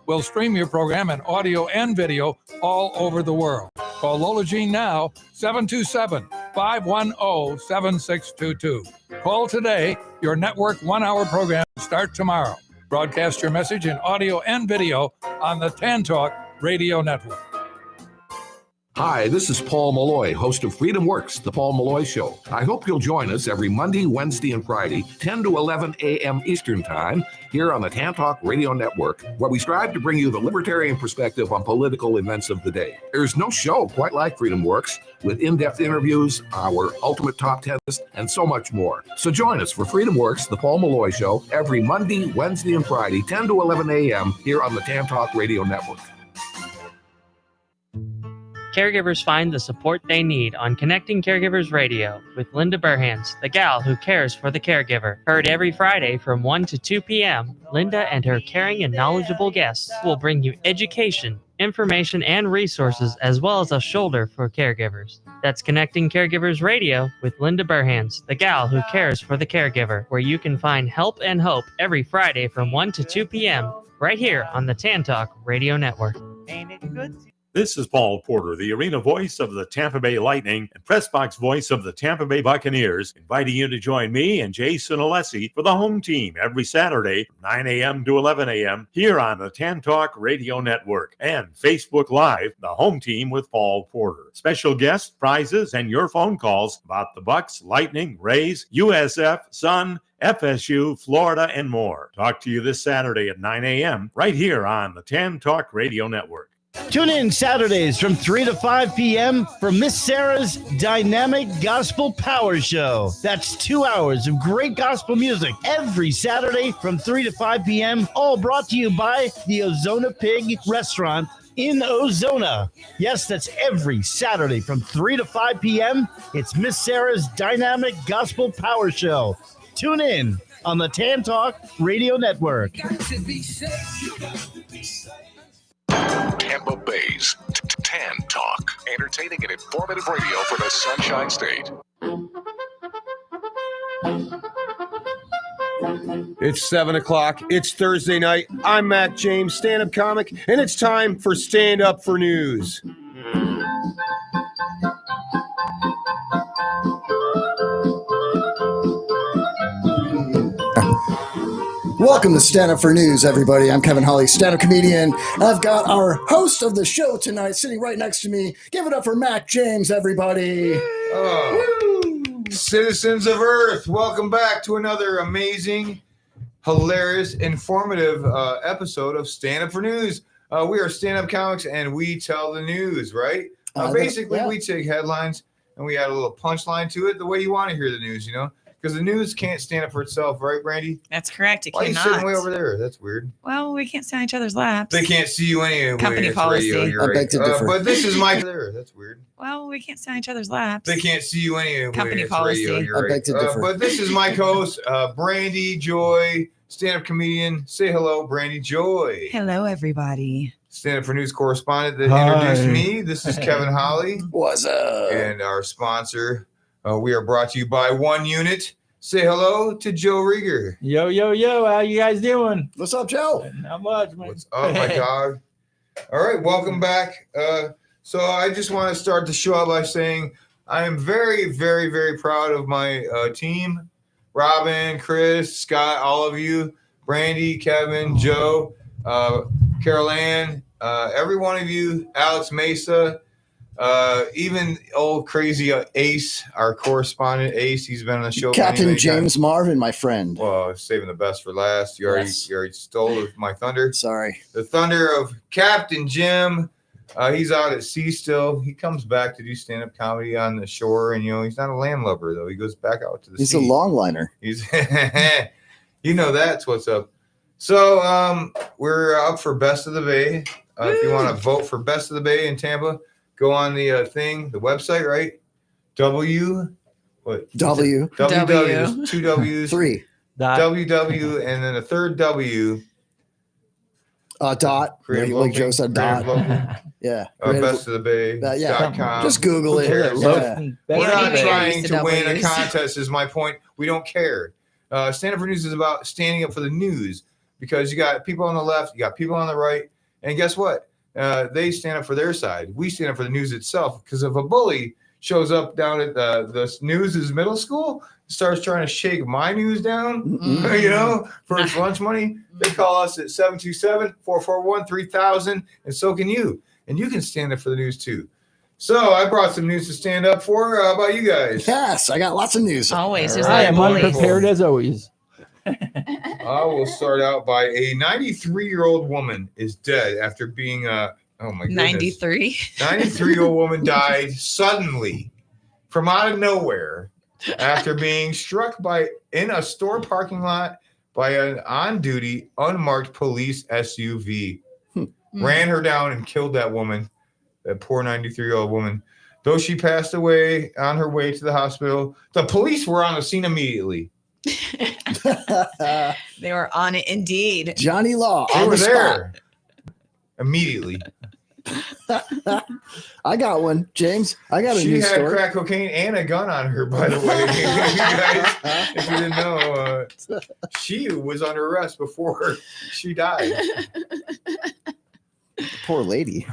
We'll stream your program in audio and video all over the world. Call Lola Jean now, 727-510-7622. Call today. Your network 1 hour program start tomorrow. Broadcast your message in audio and video on the Tan Talk Radio Network. Hi, this is Paul Malloy, host of Freedom Works, The Paul Malloy Show. I hope you'll join us every Monday, Wednesday, and Friday, 10 to 11 a.m. Eastern Time, here on the Tan Talk Radio Network, where we strive to bring you the libertarian perspective on political events of the day. There's no show quite like Freedom Works, with in-depth interviews, our ultimate top 10 list, and so much more. So join us for Freedom Works, The Paul Malloy Show, every Monday, Wednesday, and Friday, 10 to 11 a.m. here on the Tan Talk Radio Network. Caregivers find the support they need on Connecting Caregivers Radio with Linda Burhans, the gal who cares for the caregiver. Heard every Friday from 1 to 2 p.m., Linda and her caring and knowledgeable guests will bring you education, information, and resources, as well as a shoulder for caregivers. That's Connecting Caregivers Radio with Linda Burhans, the gal who cares for the caregiver, where you can find help and hope every Friday from 1 to 2 p.m. right here on the Tan Talk Radio Network. Ain't it good? This is Paul Porter, the arena voice of the Tampa Bay Lightning and press box voice of the Tampa Bay Buccaneers, inviting you to join me and Jason Alessi for the home team every Saturday from 9 a.m. to 11 a.m. here on the Tan Talk Radio Network and Facebook Live, the home team with Paul Porter. Special guests, prizes, and your phone calls about the Bucs, Lightning, Rays, USF, Sun, FSU, Florida, and more. Talk to you this Saturday at 9 a.m. right here on the Tan Talk Radio Network. Tune in Saturdays from 3 to 5 p.m. for Miss Sarah's Dynamic Gospel Power Show. That's 2 hours of great gospel music every Saturday from 3 to 5 p.m., all brought to you by the Ozona Pig Restaurant in Ozona. Yes, that's every Saturday from 3 to 5 p.m. It's Miss Sarah's Dynamic Gospel Power Show. Tune in on the Tan Talk Radio Network. Tampa Bay's Tan Talk, entertaining and informative radio for the Sunshine State. It's 7 o'clock. It's Thursday night. I'm Mac James, stand-up comic, and it's time for Stand Up for News. Welcome to Stand Up for News, everybody. I'm Kevin Hawley, stand-up comedian. I've got our host of the show tonight sitting right next to me. Give it up for Mac James, everybody. Citizens of Earth, welcome back to another amazing, hilarious, informative episode of Stand Up for News. We are stand-up comics, and we tell the news, right? Basically, we take headlines, and we add a little punchline to it the way you want to hear the news, you know? Because the news can't stand up for itself, right, Brandy? That's correct. It Why cannot. are you sitting way over there? That's weird. Well, we can't stand on each other's laps. They can't see you anyway. Company it's policy. Radio, you're I right. beg to differ. But this is my there. That's weird. Well, we can't stand on each other's laps. They can't see you anyway. Company it's policy. Radio, you're I right. beg to differ. But this is my co-host, Brandy Joy, stand-up comedian. Say hello, Brandy Joy. Hello, everybody. Stand Up for News correspondent that introduced me. This is Kevin Hawley. What's up? And our sponsor, we are brought to you by One Unit. Say hello to Joe Rieger. Yo, yo, yo. How you guys doing? What's up, Joe? Not much, man. What's up, my dog? All right, welcome back. So I just want to start the show out by saying I am very, very, very proud of my team. Robin, Chris, Scott, all of you, Brandy, Kevin, Joe, Carol Ann, every one of you, Alex Mesa, even old crazy Ace, our correspondent Ace. He's been on the show. Captain James Marvin, my friend. Well, saving the best for last. You already stole my thunder. Sorry. The thunder of Captain Jim. He's out at sea still. He comes back to do stand-up comedy on the shore, and he's not a landlubber though. He goes back out to the sea. He's a longliner. He's that's what's up. So we're up for Best of the Bay. If you want to vote for Best of the Bay in Tampa, go on the the website, right? W. There's two W's. Three. WW, and then a third W. Dot. Like Joe said, dot. Yeah. Best of the Bay. .com. Just Google it. Yeah. We're not trying to win a contest, is my point. We don't care. Stand Up for News is about standing up for the news, because you got people on the left, you got people on the right. And guess what? They stand up for their side. We stand up for the news itself. Because if a bully shows up down at the News's middle school, starts trying to shake my news down, for his lunch money, they call us at 727-441-3000, and so can you. And you can stand up for the news too. So I brought some news to stand up for. How about you guys? Yes, I got lots of news. Always. I am unprepared as always. I will start out by a 93-year-old woman is dead after being oh my goodness. 93. 93-year-old woman died suddenly from out of nowhere after being struck in a store parking lot by an on-duty unmarked police SUV. Ran her down and killed that woman, that poor 93-year-old woman. Though she passed away on her way to the hospital, the police were on the scene immediately. They were on it indeed. Johnny Law They on were the there immediately. spot. I got one, James. I got a She news had story. crack cocaine and a gun on her, by the way. You guys, if you didn't know, she was under arrest before she died. Poor lady.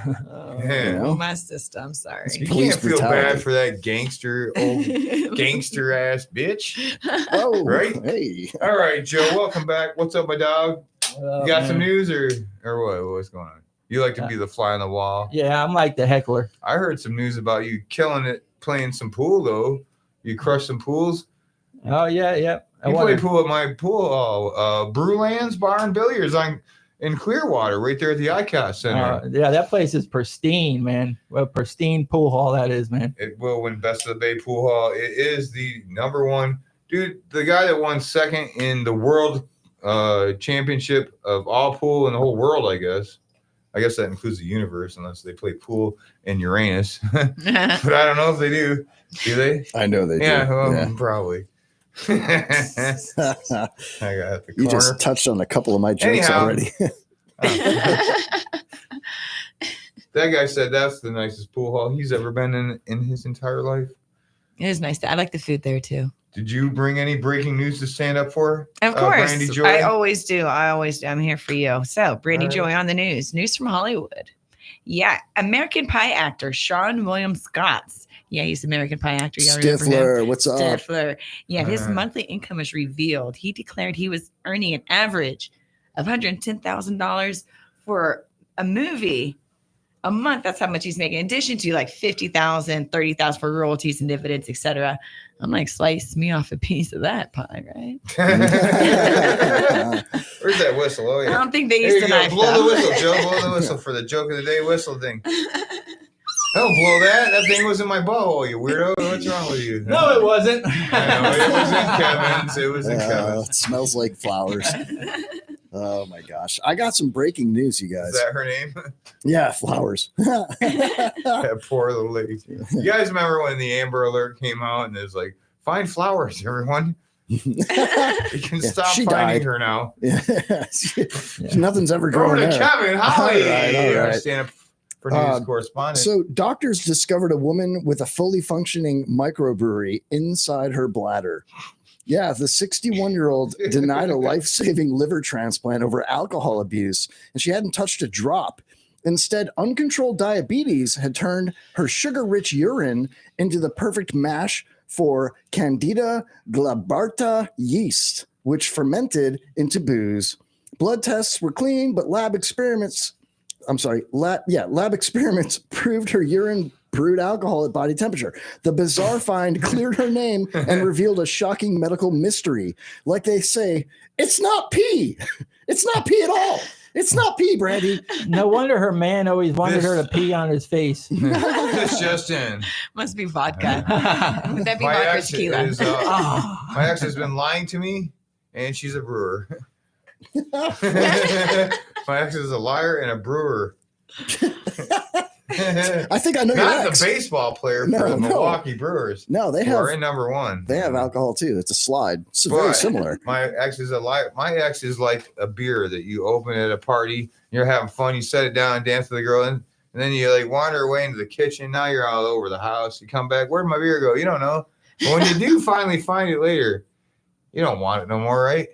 Yeah. My system. Sorry. You Police can't feel brutality. bad for that old gangster ass bitch. Oh, Right? Hey. All right, Joe, welcome back. What's up, my dog? You got some news or what? What's going on? You like to be the fly on the wall. Yeah, I'm like the heckler. I heard some news about you killing it playing some pool, though. You crushed some pools. Oh yeah. You play pool at my pool, Brewlands Bar and Billiards in Clearwater, right there at the ICOS Center. Yeah, that place is pristine, man. Well, pristine pool hall that is, man. It will win Best of the Bay Pool Hall. It is the number one. Dude, the guy that won second in the world championship of all pool in the whole world, I guess. I guess that includes the universe, unless they play pool in Uranus. But I don't know if they do. Do they? I know they Yeah, do. well, probably. I got the You corner. just touched on a couple of my jokes Anyhow. already. That guy said that's the nicest pool hall he's ever been in his entire life. It is nice. I like the food there too. Did you bring any breaking news to stand up for? Of course. Brandy Joy? I always do. I'm here for you. So, Brandy All right. Joy on the news. News from Hollywood. Yeah. American Pie actor Sean William Scotts. Yeah, he's an American Pie actor. Y'all remember him? Stifler, what's up? Stifler. Yeah, his Uh-huh. monthly income is revealed. He declared he was earning an average of $110,000 for a movie a month. That's how much he's making. In addition to like $50,000, $30,000 for royalties and dividends, etc. I'm like, slice me off a piece of that pie, right? Where's that whistle? Oh, I yeah. don't think they There used you to go. knife Blow them. the whistle, Joe. Blow the whistle for the joke of the day whistle thing. Don't blow that. That thing was in my butthole, you weirdo. What's wrong with you? No, it wasn't. I know, it was in Kevin's. It was in Kevin's. It smells like flowers. Oh my gosh. I got some breaking news, you guys. Is that her name? Yeah, flowers. That poor little lady. You guys remember when the Amber Alert came out and it was like, find flowers, everyone. You can Yeah, stop she finding died. her now. Nothing's ever Over growing to there. Kevin Holly. All right. Stand up for news correspondent. So doctors discovered a woman with a fully functioning microbrewery inside her bladder. Yeah, the 61-year-old denied a life-saving liver transplant over alcohol abuse, and she hadn't touched a drop. Instead, uncontrolled diabetes had turned her sugar-rich urine into the perfect mash for Candida glabrata yeast, which fermented into booze. Blood tests were clean, but lab experiments proved her urine brewed alcohol at body temperature. The bizarre find cleared her name and revealed a shocking medical mystery. Like they say, it's not pee. It's not pee at all. It's not pee, Brandy. No wonder her man always wanted her to pee on his face. This just in. Must be vodka. Would that be My vodka or ex tequila? is, my ex has been lying to me, and she's a brewer. My ex is a liar and a brewer. I think I know your Not ex. the baseball player No, for the no. Milwaukee Brewers. No, they who are have in number one. they have alcohol too. It's a slide. It's But very similar. My ex is a liar. My ex is like a beer that you open at a party. You're having fun. You set it down and dance with the girl, and then you like wander away into the kitchen. Now you're all over the house. You come back. Where'd my beer go? You don't know. But when you do finally find it later, you don't want it no more, right?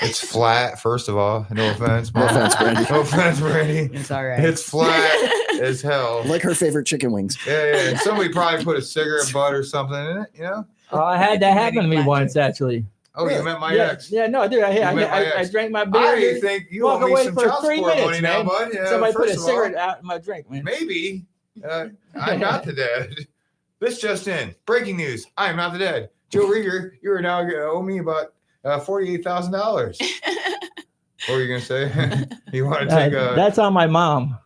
It's flat, first of all. No offense. No offense, Brandy. No offense, Brandy. It's all right. It's flat as hell. Like her favorite chicken wings. Yeah. And somebody probably put a cigarette butt or something in it, you know? I had that happen to me once, actually. Oh, you met my yeah, ex. Yeah, no, dude. I drank my beer. I think you walk owe me away some for child 3 support minutes, money now, man. bud. Yeah, Somebody put a first of all, cigarette out in my drink, man. Maybe. I'm not the dad. This just in. Breaking news. I am not the dad. Joe Rieger, you are now going to owe me about $48,000. What were you going to say? You want to take a... That's on my mom.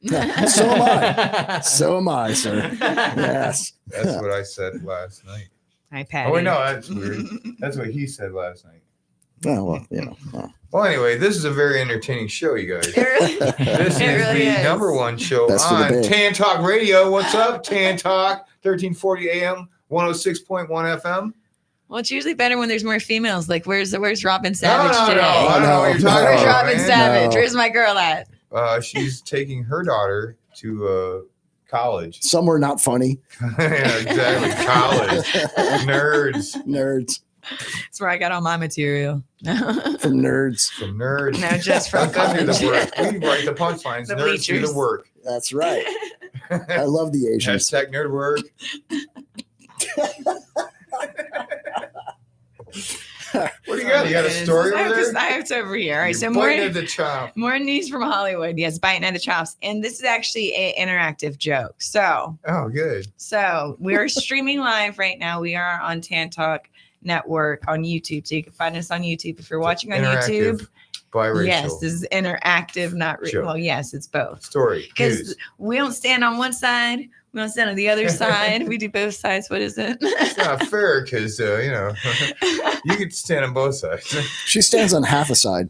So am I. So am I, sir. Yes. That's what I said last night. Hi, Patty. Oh, wait, no, that's weird. That's what he said last night. Oh, well, Well, anyway, this is a very entertaining show, you guys. This is really the is. number one show Best of the on day. Tan Talk Radio. What's up, Tan Talk? 1340 AM, 106.1 FM. Well, it's usually better when there's more females. Like, where's Robin Savage No, today? I don't know what you're talking Where's about, Robin man. Savage? No. Where's my girl at? She's taking her daughter to college. Somewhere not funny. Yeah, exactly. College. Nerds. Nerds. That's where I got all my material. From nerds. From nerds. No, just from Come do the college. work. We write the punchlines. The Nerds do bleachers. the work. That's right. I love the Asians. Hashtag nerd work. What do you got? You got a story I have over this- there? I have to over here. All right, You're so more biting at the chop. more news from Hollywood. Yes, biting at the chops, and this is actually an interactive joke. So Oh, good. we're streaming live right now. We are on Tan Talk Network on YouTube, so you can find us on YouTube if you're watching on Interactive, YouTube. biracial. Yes, this is interactive, not Sure. well. Yes, it's both. Story. Because News. we don't stand on one side, we don't stand on the other side. We do both sides. What is it? It's not fair because, you could stand on both sides. She stands on half a side.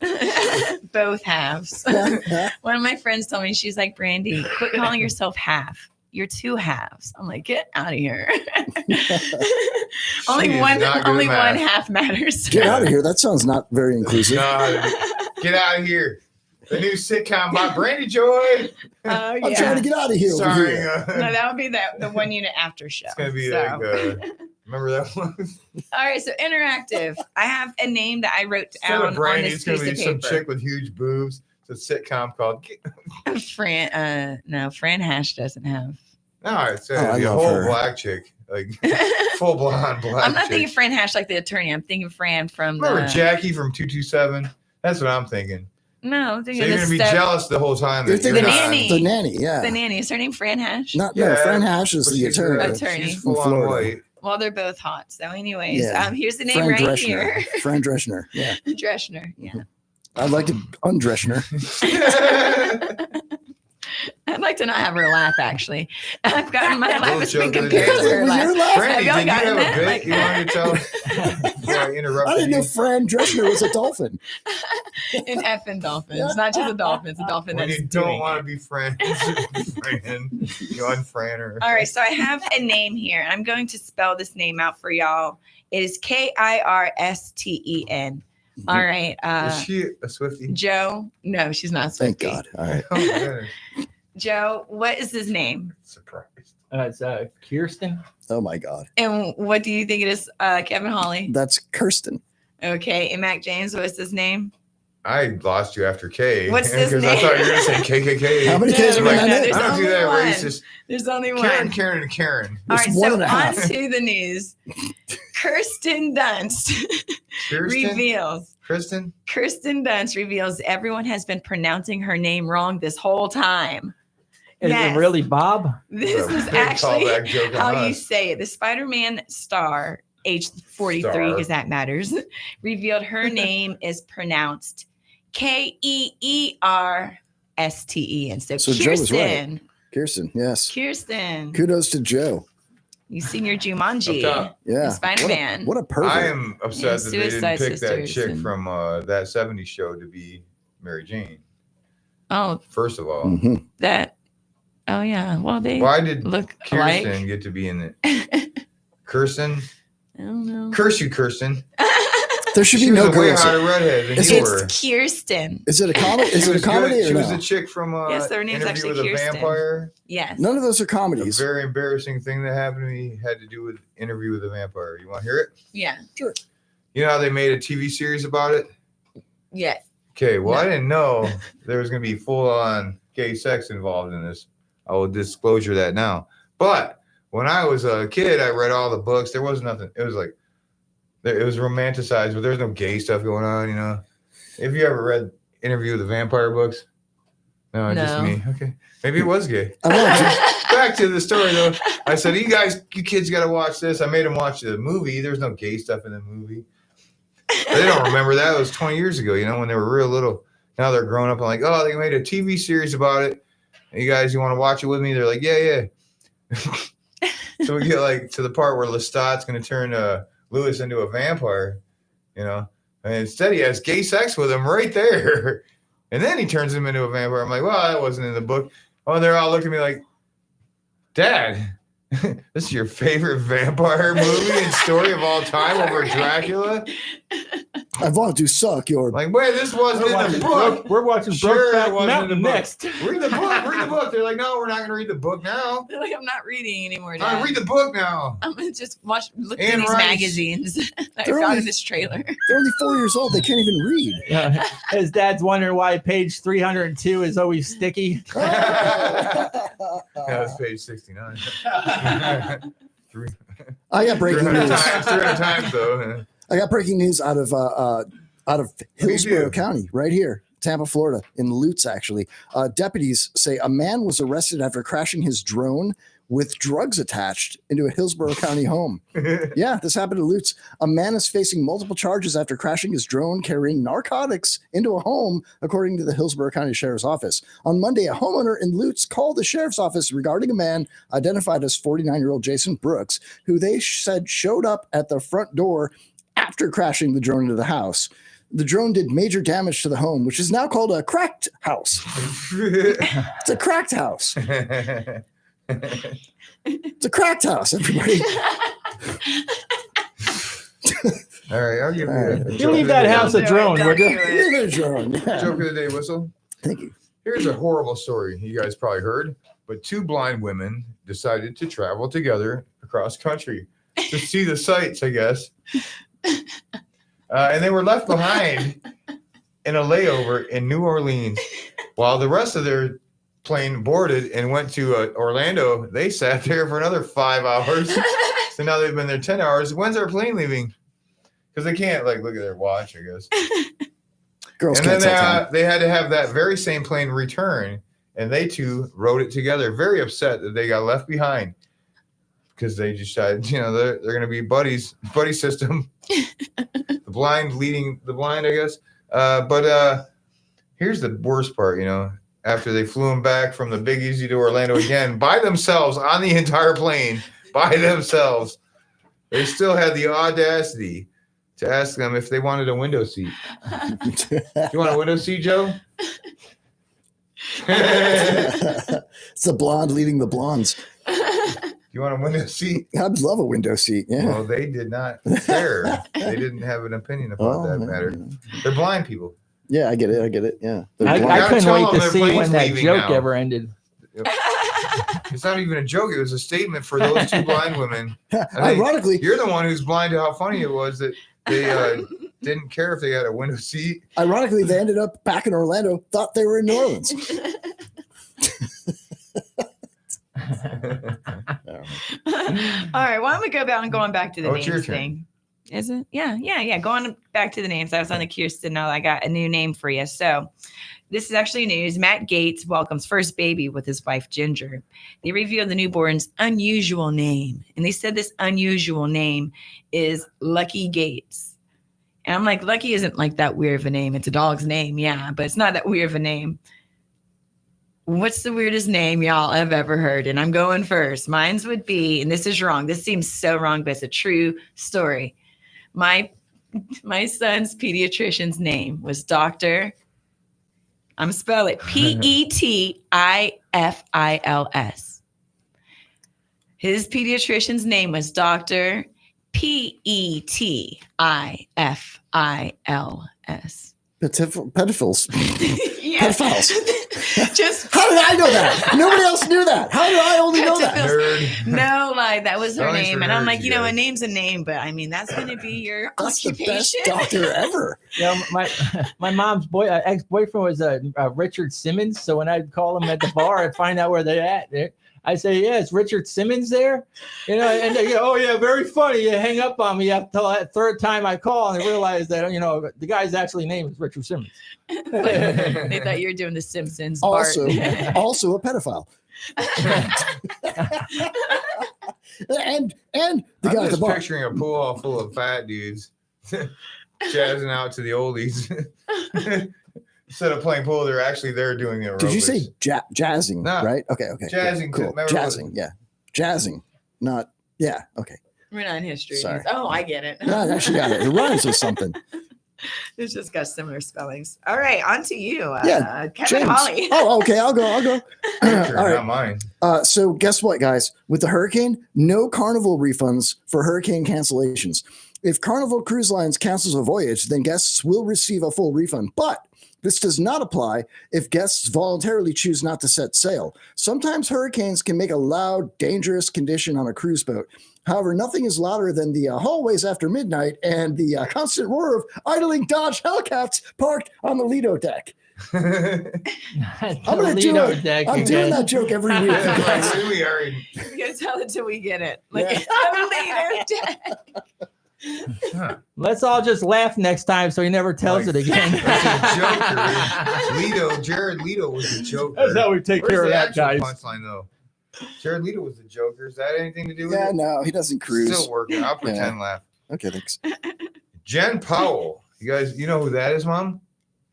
Both halves. One of my friends told me, she's like, Brandy, quit calling yourself half. You're two halves. I'm like, get out of here. only is one not good only at math. one half matters. Get out of here. That sounds not very inclusive. Get out of here. The new sitcom by Brandy Joy. Oh, I'm trying to get out of here. over Starring, here. No, that would be the 1 unit after show. it's going to be So. like, remember that one? All right, so interactive. I have a name that I wrote Instead down of on Brandy, this it's going piece to be of some paper. chick with huge boobs. It's a sitcom called. Fran Hash doesn't have. No, it's Oh, I a love whole her. black chick, like full blonde black. I'm not chick. thinking Fran Hash like the attorney. I'm thinking Fran from Remember the. Jackie from 227? That's what I'm thinking. No, I'm So thinking you're the gonna be step- jealous the whole time. You're that thinking The not- nanny. The nanny, yeah. The nanny. Is her name Fran Hash? No, Yeah, Fran Hash is but the she's, attorney. Attorney. She's full on Florida. white. Well, they're both hot. So, anyways, Yeah. here's the name Fran right Dreschner. here. Fran Dreschner. Yeah. Dreschner. Yeah. I'd like to undressner. I'd like to not have her laugh, actually. I've gotten my life has been joke of the compared day. to her Was laugh. your laugh? Brandy, Have y'all did you gotten have a that? bit Like- you wanted to tell? Yeah, I interrupted I didn't know you. Fran Dreschner was a dolphin. An effing dolphin. It's not just a dolphin. It's a dolphin When that's you doing don't want it. to be friends, Fran, you unfran her. All right, so I have a name here. I'm going to spell this name out for y'all. It is Kirsten. All right. Is she a Swiftie? Joe. No, she's not. Thank Swiftie. God. All right. Oh my goodness. Joe, what is his name? Surprised. It's Kirsten. Oh my God. And what do you think it is, Kevin Hawley? That's Kirsten. Okay, and Mac James, what's his name? I lost you after K. What's his Because I thought you were going to say KKK. How many No, K's are no, in no, that there's I name? don't do only that one. racist. There's only one. Karen, and Karen. All There's right, one so and a half. on to the news. Kirsten Dunst Kirsten? reveals. Kirsten Dunst reveals everyone has been pronouncing her name wrong this whole time. Is Yes. it really Bob? This A is big actually callback joke on how you us. say it. The Spider-Man star, age 43, Star. because that matters, revealed her name is pronounced Keersten. So So Joe was right. Kirsten. Kirsten. Yes. Kirsten. Kudos to Joe. You seen your Jumanji. Up top. Yeah. Spider-Man. What a pervert. I am upset that they didn't Suicide pick that Sisters chick and- from that 70s show to be Mary Jane. Oh, First of all, Mhm. that. Oh, yeah. Well, they why did look Kirsten alike. get to be in it? Kirsten? I don't know. Curse you, Kirsten. There should be She was no a way girls. hotter redhead than Is you it- were. It's Kirsten. Is it a comedy? Is She it a was comedy good. or She was no? the chick from Yes, their name's Interview actually with a Kirsten. Vampire. Yes. None of those are A comedies. very embarrassing thing that happened to me had to do with Interview with a Vampire. You want to hear it? Yeah. You know how they made a TV series about it? Yes. Okay, well, I didn't know there was going to be full-on gay sex involved in this. I will disclosure that now. But when I was a kid, I read all the books. There was nothing. It was like, it was romanticized, but there's no gay stuff going on, you know. Have you ever read Interview with the Vampire books? No, just me. Okay. Maybe it was gay. Back to the story, though. I said, you kids got to watch this. I made them watch the movie. There's no gay stuff in the movie. They don't remember that. It was 20 years ago, you know, when they were real little. Now they're grown up and like, oh, they made a TV series about it. Hey, you guys, you want to watch it with me? They're like, yeah. So we get like to the part where Lestat's going to turn Lewis into a vampire, you know, and instead he has gay sex with him right there. And then he turns him into a vampire. I'm like, well, that wasn't in the book. Oh, and they're all looking at me like, Dad, this is your favorite vampire movie and story of all time over Dracula? I want to suck your. Like, wait, this wasn't in the book. We're watching Brokeback Mountain next. Read the book. Read the book. They're like, no, we're not going to read the book now. They're like, I'm not reading anymore. Dad. Read the book now. I'm going to just look at these magazines that I found in this trailer. They're only 4 years old. They can't even read. Yeah. His dad's wondering why page 302 is always sticky. That was page 69. I got breaking news. 300 times, though. I got breaking news out of Hillsborough County, right here, Tampa, Florida, in Lutz, actually. Deputies say a man was arrested after crashing his drone with drugs attached into a Hillsborough County home. Yeah, this happened to Lutz. A man is facing multiple charges after crashing his drone carrying narcotics into a home, according to the Hillsborough County Sheriff's Office. On Monday, a homeowner in Lutz called the sheriff's office regarding a man identified as 49-year-old Jason Brooks, who they said showed up at the front door after crashing the drone into the house. The drone did major damage to the home, which is now called a cracked house. It's a cracked house. It's a cracked house, everybody. All right, I'll give you You leave that house a drone, would you? Leave it a drone. Yeah. Joke of the day, Whistle. Thank you. Here's a horrible story you guys probably heard, but two blind women decided to travel together across country to see the sights, I guess. And they were left behind in a layover in New Orleans while the rest of their plane boarded and went to Orlando. They sat there for another 5 hours. So now they've been there 10 hours. When's our plane leaving? Because they can't like look at their watch, I guess. Girls and can't tell time. then they had to have that very same plane return, and they two rode it together. Very upset that they got left behind because they decided, you know, they're going to be buddies, buddy system. The blind leading the blind, I guess. But here's the worst part, you know. After they flew him back from the Big Easy to Orlando again by themselves on the entire plane, by themselves, they still had the audacity to ask them if they wanted a window seat. You want a window seat, Joe? It's the blonde leading the blondes. You want a window seat? I'd love a window seat. Yeah. Well, they did not care. They didn't have an opinion about that matter. They're blind people. Yeah, I get it. Yeah. I couldn't wait to see when that joke ever ended. It's not even a joke. It was a statement for those two blind women. Ironically, you're the one who's blind to how funny it was that they didn't care if they had a window seat. Ironically, they ended up back in Orlando, thought they were in New Orleans. All right, well, I'm going to go going back to the names thing. Is it? Yeah. Going back to the names. I was on the Kirsten. Now I got a new name for you. So this is actually news. Matt Gaetz welcomes first baby with his wife, Ginger. They revealed the newborn's unusual name. And they said this unusual name is Lucky Gaetz. And I'm like, Lucky isn't like that weird of a name. It's a dog's name. Yeah, but it's not that weird of a name. What's the weirdest name y'all have ever heard? And I'm going first. Mine's would be, and this is wrong. This seems so wrong, but it's a true story. My son's pediatrician's name was Dr. I'm spelling it Petifils. His pediatrician's name was Dr. Petifils. Pedophiles. Yes. Pedophiles. Just How did I know that? Nobody else knew that. How did I only know that? Nerd. no, like that was her Thanks name, for and I'm nerds, like, you a guys. name's a name, but I mean, that's going to be your That's the best occupation. doctor ever. My mom's ex-boyfriend was Richard Simmons. So when I'd call him at the bar, I'd find out where they're at. I say, yeah, is Richard Simmons there? And they go, oh yeah, very funny. You hang up on me until that third time I call, and I realize that the guy's actually name is Richard Simmons. They thought you were doing the Simpsons. Also, Bart. also a pedophile. and the I'm guy at the just bar. picturing a pool all full of fat dudes jazzing out to the oldies. Instead of playing pool, they're actually there doing the aerobics. Did you say jazzing? No. Right? Okay. Jazzing, Cool. remember Jazzing. Yeah. Jazzing. Not. Yeah. Okay. We're not in history. Sorry. Oh, I get it. No, I actually got it. It rhymes with something. It's just got similar spellings. All right, on to you. Yeah, Kevin James. Holly. Oh, okay. I'll go. Sure, All not right. mine. So guess what, guys? With the hurricane, no Carnival refunds for hurricane cancellations. If Carnival Cruise Lines cancels a voyage, then guests will receive a full refund. But this does not apply if guests voluntarily choose not to set sail. Sometimes hurricanes can make a loud, dangerous condition on a cruise boat. However, nothing is louder than the hallways after midnight and the constant roar of idling Dodge Hellcats parked on the Lido deck. I'm going to do it. I'm doing that joke every week. Like, we are in You gotta tell it till we get it. Like later. Let's all just laugh next time so he never tells it again. That's a joker. Jared Leto was the joker. That's how we take Where's care of the that, actual guys. punchline though. Jared Leto was the joker. Is that anything to do with Yeah, it? no, he doesn't cruise. Still working. I'll pretend laugh. Okay, thanks. Jen Powell. You guys, you know who that is, Mom?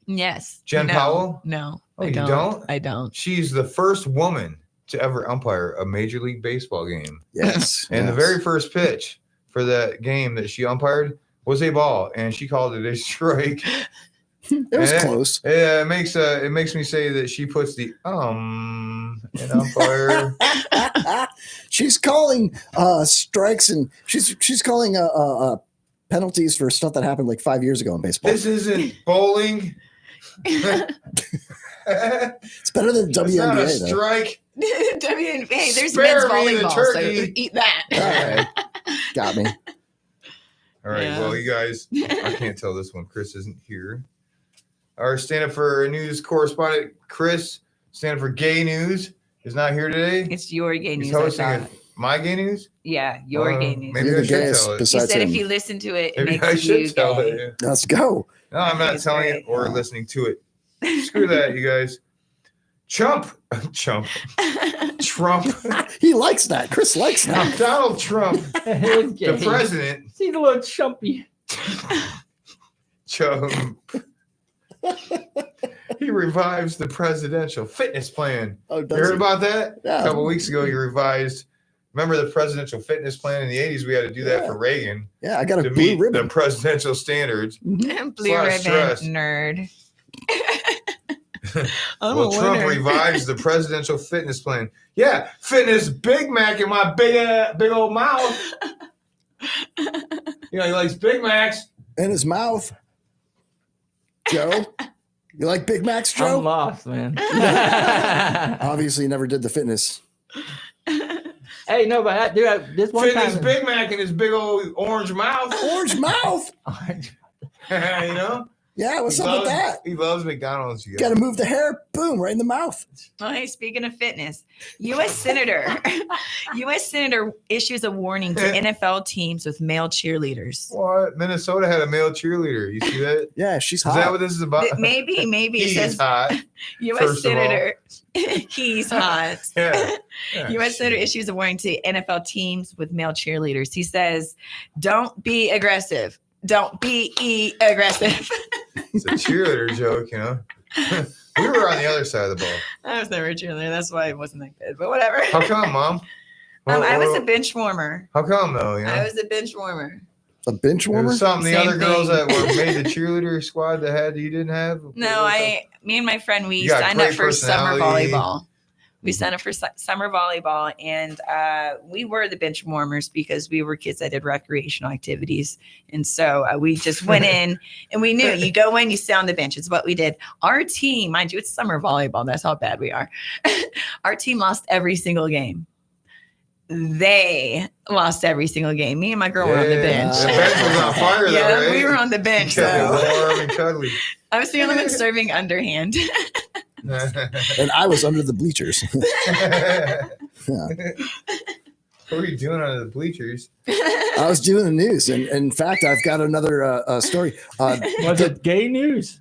Yes. Jen No. Powell? No. Oh, I you don't. don't? I don't. She's the first woman to ever umpire a Major League Baseball game. Yes. And the yes. very first pitch for that game that she umpired was a ball, and she called it a strike. It was And close. It makes me say that she puts the in umpire. She's calling strikes and she's calling penalties for stuff that happened like 5 years ago in baseball. This isn't bowling. It's better than It's not a WNBA though. strike. WNBA. There's Spare men's me the volleyball, so turkey. eat that. All right. Got me. All right. Yeah. Well, you guys, I can't tell this one. Chris isn't here. Our stand up for news correspondent, Chris, stand up for gay news, is not here today. It's your gay He's news. I hosting thought. it. My gay news? Yeah, your gay news. Maybe You're I the should gayest tell it. You besides said him. if you listen to it, it Maybe I makes you should tell gay. it. Let's go. No, I'm not It's telling great. it or listening to it. Screw that, you guys. Trump. He likes that. Chris likes that. Donald Trump, the president. See the little chumpy. Trump. He revives the presidential fitness plan. Oh, You does heard he? about that? Yeah. A couple weeks ago, he revised. Remember the presidential fitness plan in the 80s? We had to do that Yeah. for Reagan Yeah, I got a to blue meet the ribbon. presidential standards. Blue lot of ribbon stress. nerd. Well, Trump revives the presidential fitness plan. Yeah, fitness Big Mac in my big old mouth. You know, he likes Big Macs. In his mouth. Joe, you like Big Macs, I'm Joe? lost, man. Obviously, never did the fitness. Hey, no, but this one Fitness time. Big Mac in his big old orange mouth. Orange mouth. You know? Yeah, what's He up loves- with that? He loves McDonald's. You Got guys. to move the hair. Boom, right in the mouth. Oh, hey, speaking of fitness, U.S. Senator issues a warning to NFL teams with male cheerleaders. What? Minnesota had a male cheerleader. You see that? Yeah, she's Is hot. that what this is about? Maybe it He's says hot. U.S. first of all. Senator. He's hot. Yeah. Yeah, U.S. Senator issues a warning to NFL teams with male cheerleaders. He says, "Don't be aggressive. Don't be aggressive." It's a cheerleader joke, you know. We were on the other side of the ball. I was never a cheerleader. That's why it wasn't that good. But whatever. How come, Mom? I was a bench warmer. How come though? You know? I was a bench warmer. A bench There warmer? was something the Same other girls thing. that were made the cheerleader squad that had you didn't have. No, me and my friend, we You got signed up great for summer personality. volleyball. We signed up for summer volleyball, and we were the bench warmers because we were kids that did recreational activities. And so we just went in, and we knew you go in, you sit on the bench. It's what we did. Our team, mind you, it's summer volleyball. That's how bad we are. Our team lost every single game. They lost every single game. Me and my girl were on the bench. The bench was on fire, though, right? We were on the bench. So. Warm and cuddly. I was the only one serving underhand. And I was under the bleachers. What were you doing under the bleachers? I was doing the news, and in fact, I've got another story. Was it gay news?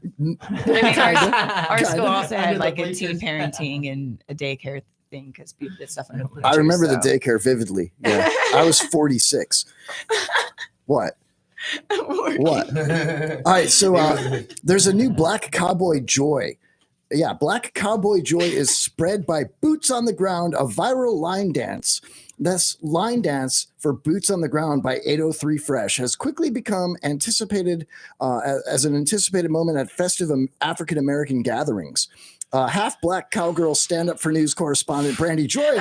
Our school also had like a teen parenting and a daycare thing because people did stuff under the bleachers. I remember the daycare vividly. Yeah, I was 46. What? What? All right, so there's a new Black Cowboy Joy. Yeah, Black Cowboy Joy is spread by Boots on the Ground, a viral line dance. This line dance for Boots on the Ground by 803 Fresh has quickly become anticipated as an anticipated moment at festive African American gatherings. Half black cowgirl stand up for news correspondent Brandy Joy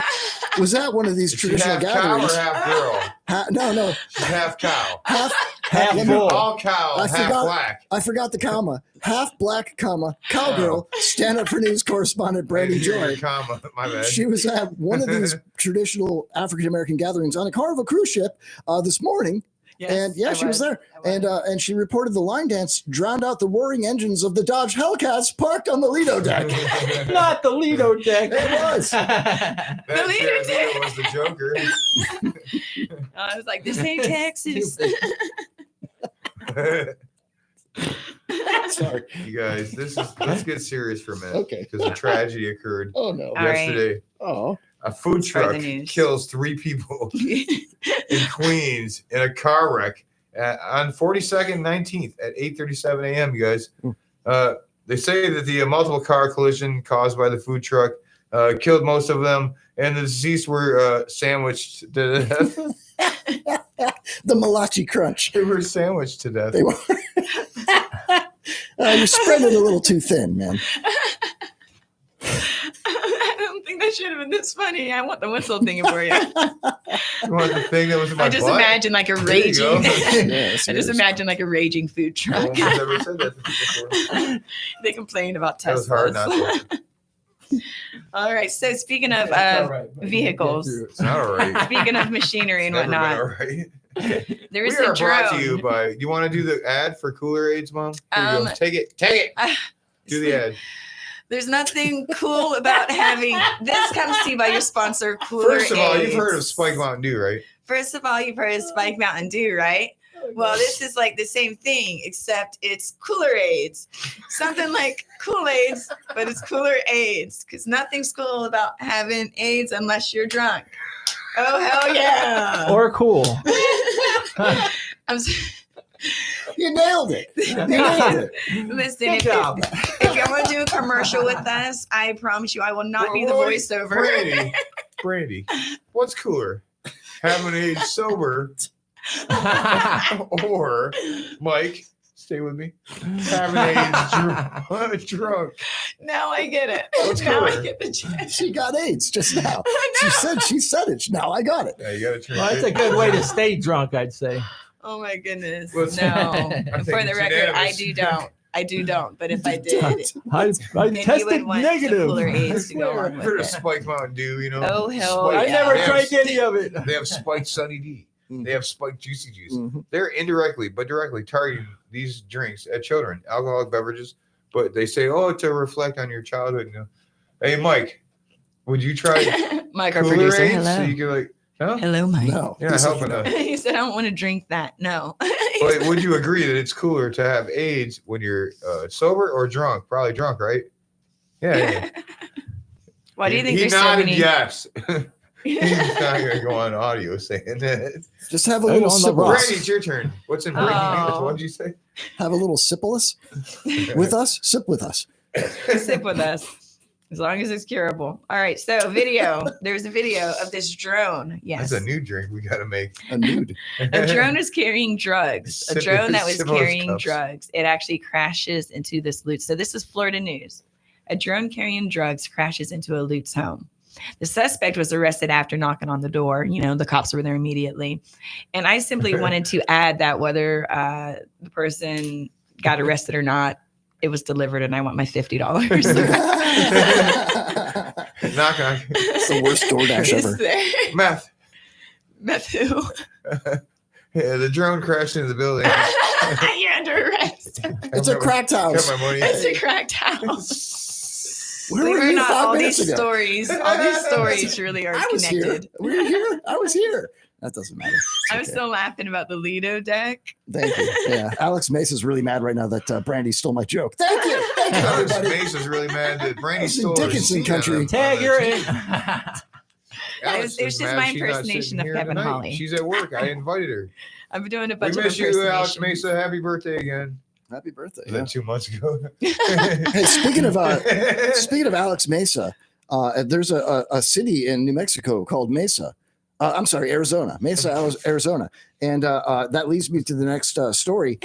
was at one of these traditional gatherings. Half cow or half girl? No. She's half cow. Half bull. All cow, half black. I forgot the comma. Half black, comma, cowgirl, stand up for news correspondent Brandy Joy. Comma, my bad. She was at one of these traditional African American gatherings on a Carnival cruise ship this morning. Yes, and yeah, she was there. And she reported the line dance drowned out the roaring engines of the Dodge Hellcats parked on the Lido deck. Not the Lido deck. It was. That Lido deck was the Joker. I was like, this ain't Texas. Sorry. You guys, let's get serious for a minute. Okay. Because a tragedy occurred yesterday. Right. Oh. A food truck kills 3 people in Queens in a car wreck on 42nd and 19th at 8:37 a.m. You guys, they say that the multiple car collision caused by the food truck killed most of them, and the deceased were sandwiched to death. The Malachi Crunch. They were sandwiched to death. They were. You're spreading it a little too thin, man. I don't think that should have been this funny. I want the whistle thing for you. You want the thing that was in my I just butt? imagine like a There you go. raging. Yes, I just imagine like a raging food No truck. one has ever said that before. They complain about That was hard Teslas. not to. All right. So speaking of vehicles, It's not all right. speaking of machinery and Never been whatnot, all right. there We is are a brought to drone. you by. You want to do the ad for Cooler Aids, Mom? Here you go. Take it. Do the ad. There's nothing cool about having this comes to you by your sponsor, Cooler First of all, you've Aids. heard of Spike Mountain Dew, right? First of all, you've heard of Spike Mountain Dew, right? Well, this is like the same thing, except it's Cooler Aids. Something like Kool-Aids, but it's Cooler Aids. Because nothing's cool about having AIDS unless you're drunk. Oh, hell yeah. Or cool. You nailed it. You nailed it. Listen, Good if job. you want to do a commercial with us, I promise you I will not be the What? voiceover. Brandy, what's cooler? Having AIDS sober or, Mike, stay with me, having AIDS drunk. Now I get it. What's Now I cooler? get the gist. She got AIDS just now. She said it. Now I got it. Yeah, you gotta turn Well, that's a good way to stay drunk, I'd say. Oh my goodness. What's- No. I think For the it's record, I unanimous. do don't. I do don't. But if I did, I then you tested would want negative. some Cooler Aids to go I've along heard with of it. Spike Mountain Dew, you know. Oh, hell Spike- I yeah. never They have- drank any of it. They have Spike Sunny D. Mhm. They have Spike Juicy Juice. Mhm. They're indirectly, but directly targeting these drinks at children, alcoholic beverages. But they say, oh, to reflect on your childhood. You know, hey, Mike, would you try Micro Cooler producer, Aids? hello. So you can like, no, Hello, Mike. No. you're not This is- helping us. He said, I don't want to drink that. No. But would you agree that it's cooler to have AIDS when you're sober or drunk? Probably drunk, right? Yeah. Why do you think he there's so nodded many? yes. He's not going to go on audio saying that. Just have a I little don't know, syphilis. Brandy, it's your turn. What's in breaking news? Oh. What did you say? Have a little syphilis with us. Sip with us. Sip with us. As long as it's curable. All right. So video. There's a video of this drone. Yes. That's a new drink we got to make. A nude. A drone is carrying drugs. A drone that was Sip those carrying cups. drugs. It actually crashes into this loot. So this is Florida news. A drone carrying drugs crashes into a loot's home. The suspect was arrested after knocking on the door. You know, the cops were there immediately. And I simply wanted to add that whether the person got arrested or not, it was delivered, and I want my $50. Knock knock. It's the worst DoorDash ever. Meth. who? Yeah, the drone crashed into the building. You're under arrest. It's a cracked house. Got my money. It's a cracked house. Where Believe were it or you not, 5 all minutes these ago? stories really are I was connected. here. Were you here? I was here. That doesn't matter. It's I was okay. still laughing about the Lido deck. Thank you. Yeah, Alex Mesa's really mad right now that Brandy stole my joke. Thank you. Thank you, Alex everybody. Mace is really mad that Brandy It's in stole her Dickinson scene country. on Tag, that. you're in. Alex It was is just mad my she's not impersonation sitting of here Kevin tonight. Hawley. She's at work. I invited her. I've been doing a We bunch of miss you, Alex impersonations. Mesa. Happy birthday again. Happy birthday. Was that 2 months ago? Hey, speaking of Alex Mesa, there's a city in New Mexico called Mesa. I'm sorry, Arizona, Mesa, Arizona, and that leads me to the next story.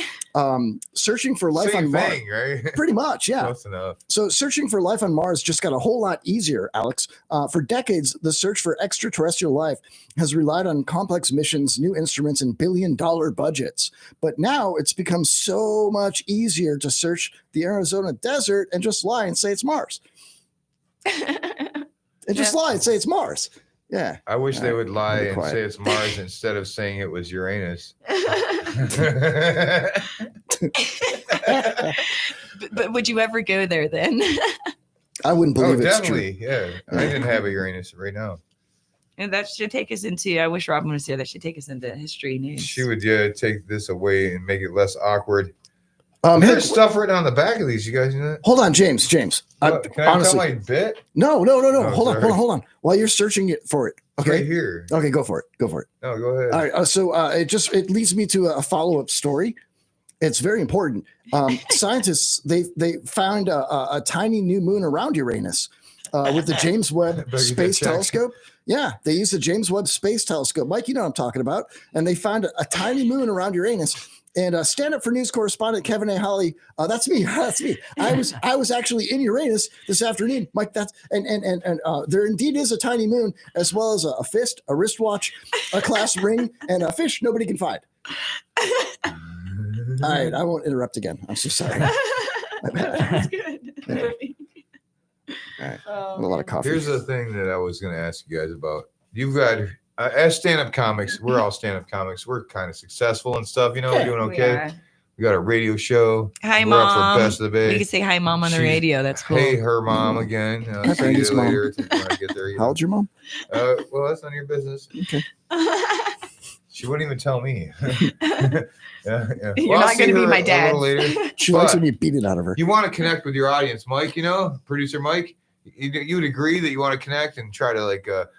Searching for life Same on Mars. thing, right? Pretty much, yeah. Close enough. So searching for life on Mars just got a whole lot easier, Alex. For decades, the search for extraterrestrial life has relied on complex missions, new instruments, and billion-dollar budgets. But now it's become so much easier to search the Arizona desert and just lie and say it's Mars. And just lie and say it's Mars. Yeah. I wish they would lie be and quiet. say it's Mars instead of saying it was Uranus. but would you ever go there then? I wouldn't Oh, believe it's definitely. true. Yeah. I didn't have a Uranus right now. And that should take us into, I wish Robin was here, that should take us into history news. She would take this away and make it less awkward. Hey, There's stuff written on the back of these. You guys know that? hold on, James. What, can I honestly, tell my bit? no. Oh, Hold sorry. on. While you're searching it for it, okay. Right here. Okay, go for it. No, go ahead. All right. So it leads me to a follow-up story. It's very important. Scientists they found a tiny new moon around Uranus with the James Webb Better get Space that checked. Telescope. Yeah, they used the James Webb Space Telescope. Mike, you know what I'm talking about. And they found a tiny moon around Uranus. And Stand Up for News correspondent Kevin A. Holly, that's me. That's me. I was actually in Uranus this afternoon, Mike. That's and there indeed is a tiny moon, as well as a fist, a wristwatch, a class ring, and a fish nobody can find. All right, I won't interrupt again. I'm so sorry. My bad. That's good. All right, a lot of coffee. Here's the thing that I was going to ask you guys about. You've got, as stand-up comics, we're all stand-up comics. We're kind of successful and stuff. You know, we're doing okay. We got a radio show. Hi, we're up Mom. for Best of the Bay. You can say hi, Mom, on the She's- radio. That's cool. Hey, her mom again. Hi, See Brandy's you mom. later. When I get there, you How know. old's your mom? Well, that's none of your business. Okay. She wouldn't even tell me. yeah. You're I'll not see going to be her my a dad. little later. She likes But- when you beat it out of her. You want to connect with your audience, Mike, you know, producer Mike, you would agree that you want to connect and try to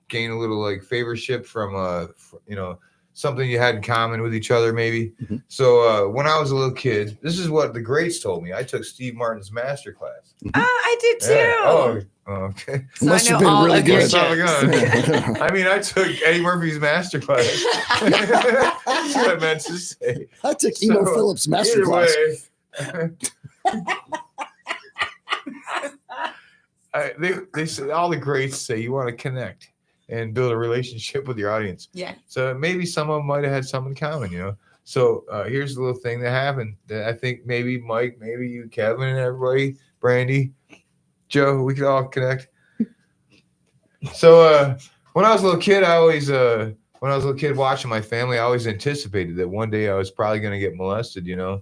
gain a little favorship from, something you had in common with each other, maybe. Mhm. So when I was a little kid, this is what the greats told me. I took Steve Martin's master class. I did too. Yeah. Oh, okay. So Must I have know been all really of your good. jokes. I mean, I took Eddie Murphy's master class. That's what I meant to say. I took Emo So, Phillips master Either class. way, they say all the greats say you want to connect and build a relationship with your audience. Yeah. So maybe some of them might have had something in common, you know. So here's a little thing that happened that I think maybe Mike, maybe you, Kevin, and everybody, Brandy, Joe, we could all connect. So when I was a little kid, watching my family, I always anticipated that one day I was probably going to get molested, you know.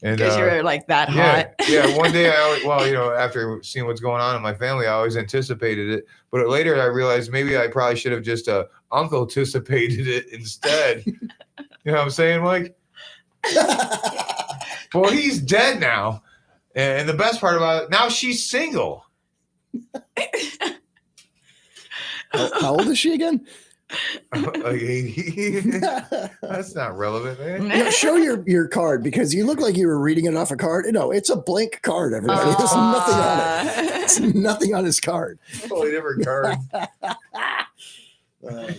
And Because you're like that hot. yeah. One day, after seeing what's going on in my family, I always anticipated it. But later, I realized maybe I probably should have just uncle anticipated it instead. You know what I'm saying, Mike? Well, he's dead now, and the best part about it, now she's single. How old is she again? Like 80. That's not relevant, man. You know, show your card because you look like you were reading it off a card. No, it's a blank card, everybody. There's nothing on it. There's nothing on his card. Totally different card.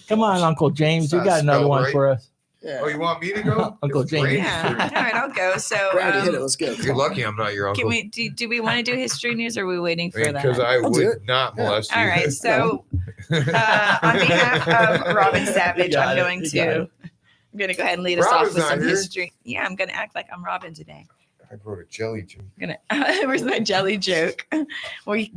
Come on, Uncle James. You It's got not another spelled one right. for us. Yeah. Oh, you want me to go? Uncle It's James. Brady's Yeah. turn. All right, I'll go. So, Brady, hit it. Let's go. You're lucky I'm not your uncle. can we do we want to do history news, or are we waiting for Because that? I I'll do would it. not Yeah. molest you. All right. So, on behalf of Robin Savage, You got I'm it. going You got to it. I'm going to go ahead and lead us Robin's off with not some here. history. Yeah, I'm going to act like I'm Robin today. I wrote a jelly joke. I'm gonna. Where's my jelly joke? Well, you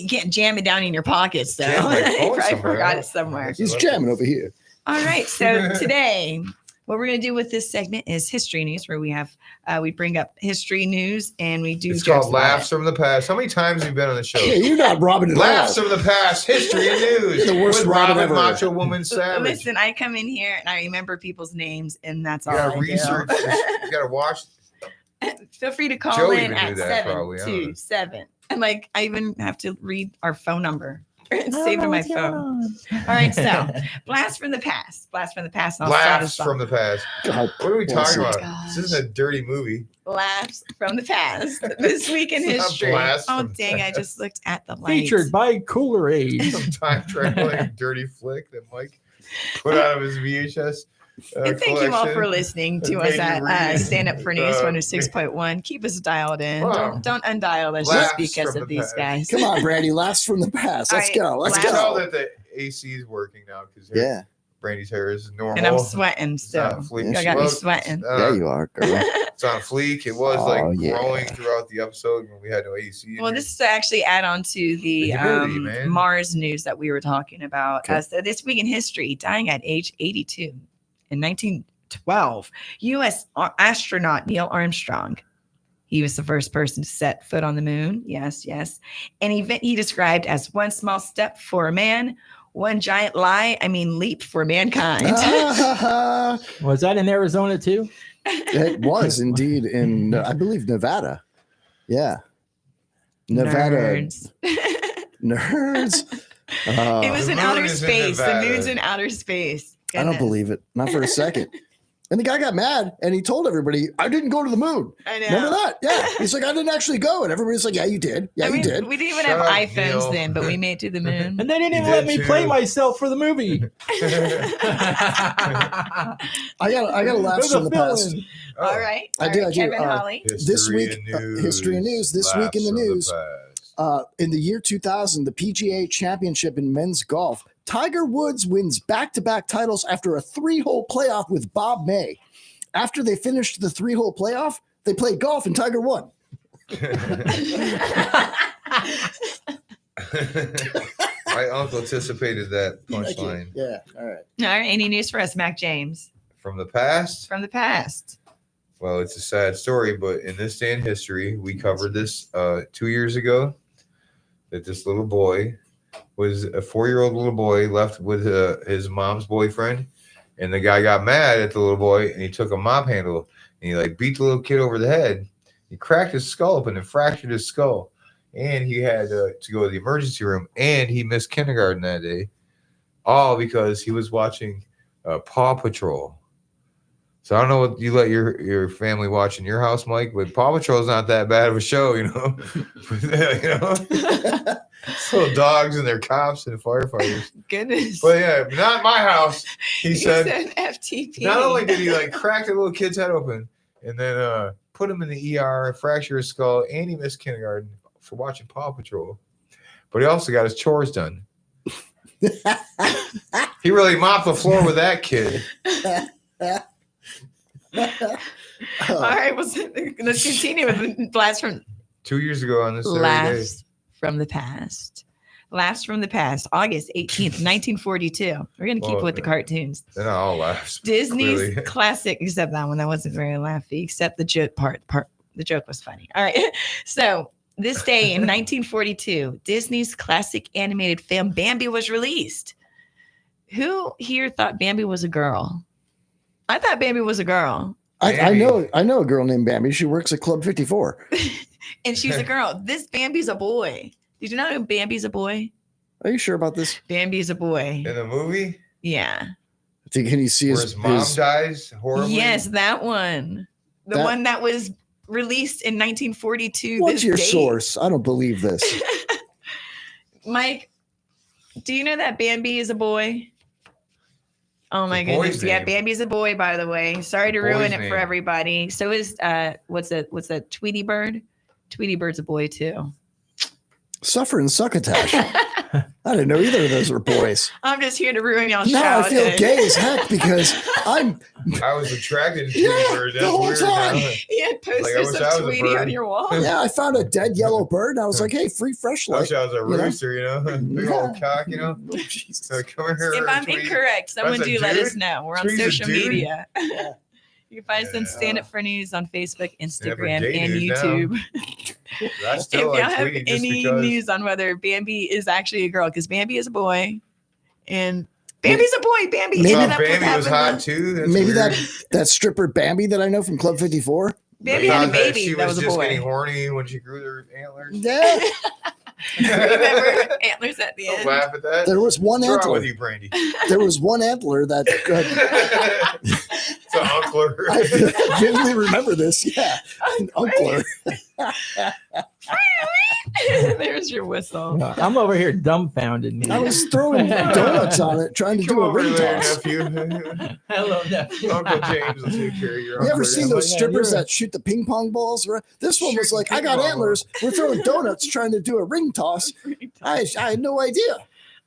can't jam it down in your pockets, though. Jam my phone I probably somewhere. forgot it somewhere. He's jamming over here. All right. So today, what we're going to do with this segment is history news, where we have we bring up history news and we do. It's jokes called about Laughs from the Past. How many times have you been on the show? Yeah, you're not Robin at Laughs all. from the Past, history and news. You're the worst with Robin Robin ever. Macho Woman it. Savage. Listen, I come in here and I remember people's names, and that's You all gotta I research. do. You gotta watch. Feel free to call Joe in even at knew that probably, I don't know. 727. And like, I even have to read our phone number. It's saved in my phone. All right, so blast from the past. Blast from the past. And I'll start Laughs us from off. the past. God, What are we bless talking you. about? Gosh. This isn't a dirty movie. Laughs from the past. This week in It's not history. blast Oh from the dang! I past. just looked at the lights. Featured by Cooler Aid. Some time traveling dirty flick that Mike put out of his VHS. And thank you all for collection. listening to Maybe us at read, Stand Up for News uh, 106.1. Keep us dialed in. Wow. Don't undial us Laughs just because from of the these past. guys. Come on, Brandy. Laughs from the past. Let's All go. right, Let's You can tell go. that the AC is working now because Yeah. Brandy's hair is normal. And I'm sweating It's not still. fleek. I got me Well, sweating. Yeah, you are, girl. It's on fleek. It was Oh, like yeah. growing throughout the episode when we had no AC. in Well, here. this is to actually add on to the humidity, man. Mars news that we were talking about. Okay. So this week in history, dying at age 82 in 1912, U.S. astronaut Neil Armstrong. He was the first person to set foot on the moon. Yes, yes. An event he described as one small step for a man, one giant leap for mankind. Was that in Arizona too? It was indeed in, I believe, Nevada. Yeah. Nevada. Nerds. Nerds. It was The in moon outer is in space. The Nevada. moon's in outer space. I don't Goodness. believe it. Not for a second. And the guy got mad and he told everybody, I didn't go to the moon. I know. Remember that? Yeah. He's like, I didn't actually go. And everybody's like, yeah, you did. Yeah, I mean, you did. we didn't even Shut have up, iPhones Neil. then, but we made it to the moon. And they didn't You even let did me play too. myself for the movie. I got a laughs There's a from the past. villain. All right. I All do, right, I do. Kevin Holly. This week, history and news. This week in the news. In the year 2000, the PGA Championship in men's golf, Tiger Woods wins back-to-back titles after a 3-hole playoff with Bob May. After they finished the 3-hole playoff, they played golf and Tiger won. My uncle anticipated that punchline. Yeah, all right. All right. Any news for us, Mac James? From the past? From the past. Well, it's a sad story, but in this day in history, we covered this 2 years ago. That this little boy was a 4-year-old little boy left with his mom's boyfriend, and the guy got mad at the little boy and he took a mop handle and he like beat the little kid over the head. He cracked his skull open and fractured his skull, and he had to go to the emergency room, and he missed kindergarten that day, all because he was watching Paw Patrol. So I don't know what you let your family watch in your house, Mike, but Paw Patrol is not that bad of a show, you know. It's little dogs and their cops and firefighters. Goodness. But yeah, not my house. He said FTP. not only did he like crack the little kid's head open and then put him in the ER, fracture his skull, and he missed kindergarten for watching Paw Patrol, but he also got his chores done. He really mopped the floor with that kid. All right. Well, let's continue with blast from 2 years ago on this very day. laughs from the past. Laughs from the past. August 18th, 1942. We're gonna keep Well, with the cartoons. They're not all laughs. Disney's clearly. classic, except that one that wasn't very laughy, except the joke part. The joke was funny. All right. So this day in 1942, Disney's classic animated film Bambi was released. Who here thought Bambi was a girl? I thought Bambi was a girl. I know a girl named Bambi. She works at Club 54. And she's a girl. This Bambi's a boy. Did you know Bambi's a boy? Are you sure about this? Bambi's a boy. In the movie Yeah. Can you see where his his mom his- dies horribly. Yes, that one. The That- one that was released in 1942. What's this your date. source? I don't believe this. Mike, do you know that Bambi is a boy? Oh my The boy's goodness. Yeah, name. Bambi's a boy, by the way. Sorry to Boy's ruin it name. for everybody. So is what's that Tweety Bird? Tweety Bird's a boy too. Suffer and succotash. I didn't know either of those were boys. I'm just here to ruin y'all's No, I feel childhood. gay as heck because I was attracted to Yeah, Tweety Bird. the That's whole weird. time. Now. You had posters Like, I wish I of was a Tweety bird. on your wall. yeah, I found a dead yellow bird and I was like, hey, free fresh I light. wish I was a You know? rooster, you know? Big old cock, you know? Oh, Jesus. So come here. If I'm Tweety. incorrect, someone That's a do let dude? us know. We're on Tweety's a social dude? media. You can find us on Yeah. Stand Up for News on Facebook, Stand Up for Instagram, Gay and News now. YouTube. I If still y'all like have Tweety just any because. news on whether Bambi is actually a girl, because Bambi is a boy, and Bambi's a boy. Bambi Maybe- ended Oh, up with Bambi was having hot the- too. That's Maybe weird. that stripper Bambi that I know from Club 54. Bambi I had a thought that baby She that was was a just boy. getting horny when she grew her antlers. Yeah, Remember antlers at the Don't end? laugh at that. there was one What's wrong antler. with you, Brandy? There was one antler that It's an uncler. I vividly remember this. Yeah, an uncler. There's your whistle. I'm over here dumbfounded. I was throwing donuts on it, trying to Come do a over ring there, toss. nephew. Hello, nephew. Uncle James will take care of your You ever uncle. seen those strippers that shoot the ping pong balls? This one was Shooting like, I ping got pong antlers. We're throwing donuts, trying to do a ring toss. I had no idea.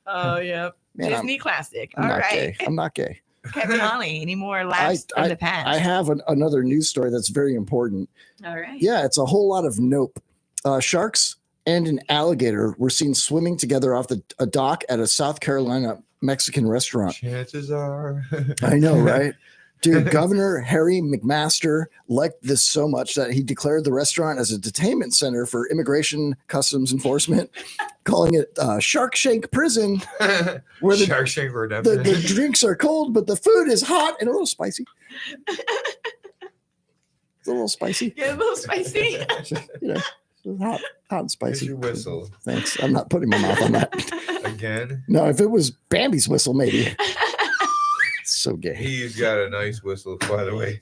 Oh, yeah. Man, Disney classic. I'm All not right. gay. I'm not gay. Kevin Holly, any more laughs from the past? I have another news story that's very important. All right. Yeah, it's a whole lot of nope. Sharks and an alligator were seen swimming together off a dock at a South Carolina Mexican restaurant. Chances are. I know, right? Dude, Governor Harry McMaster liked this so much that he declared the restaurant as a detainment center for Immigration Customs Enforcement, calling it Shark Shank Prison, where the, Shark Shank for the redemption. drinks are cold, but the food is hot and a little spicy. It's a little spicy. Get a little spicy. You know, it's hot and Here's spicy. your whistle. Thanks. I'm not putting my mouth on that. Again. No, if it was Bambi's whistle, maybe. So gay. He's got a nice whistle, by the way.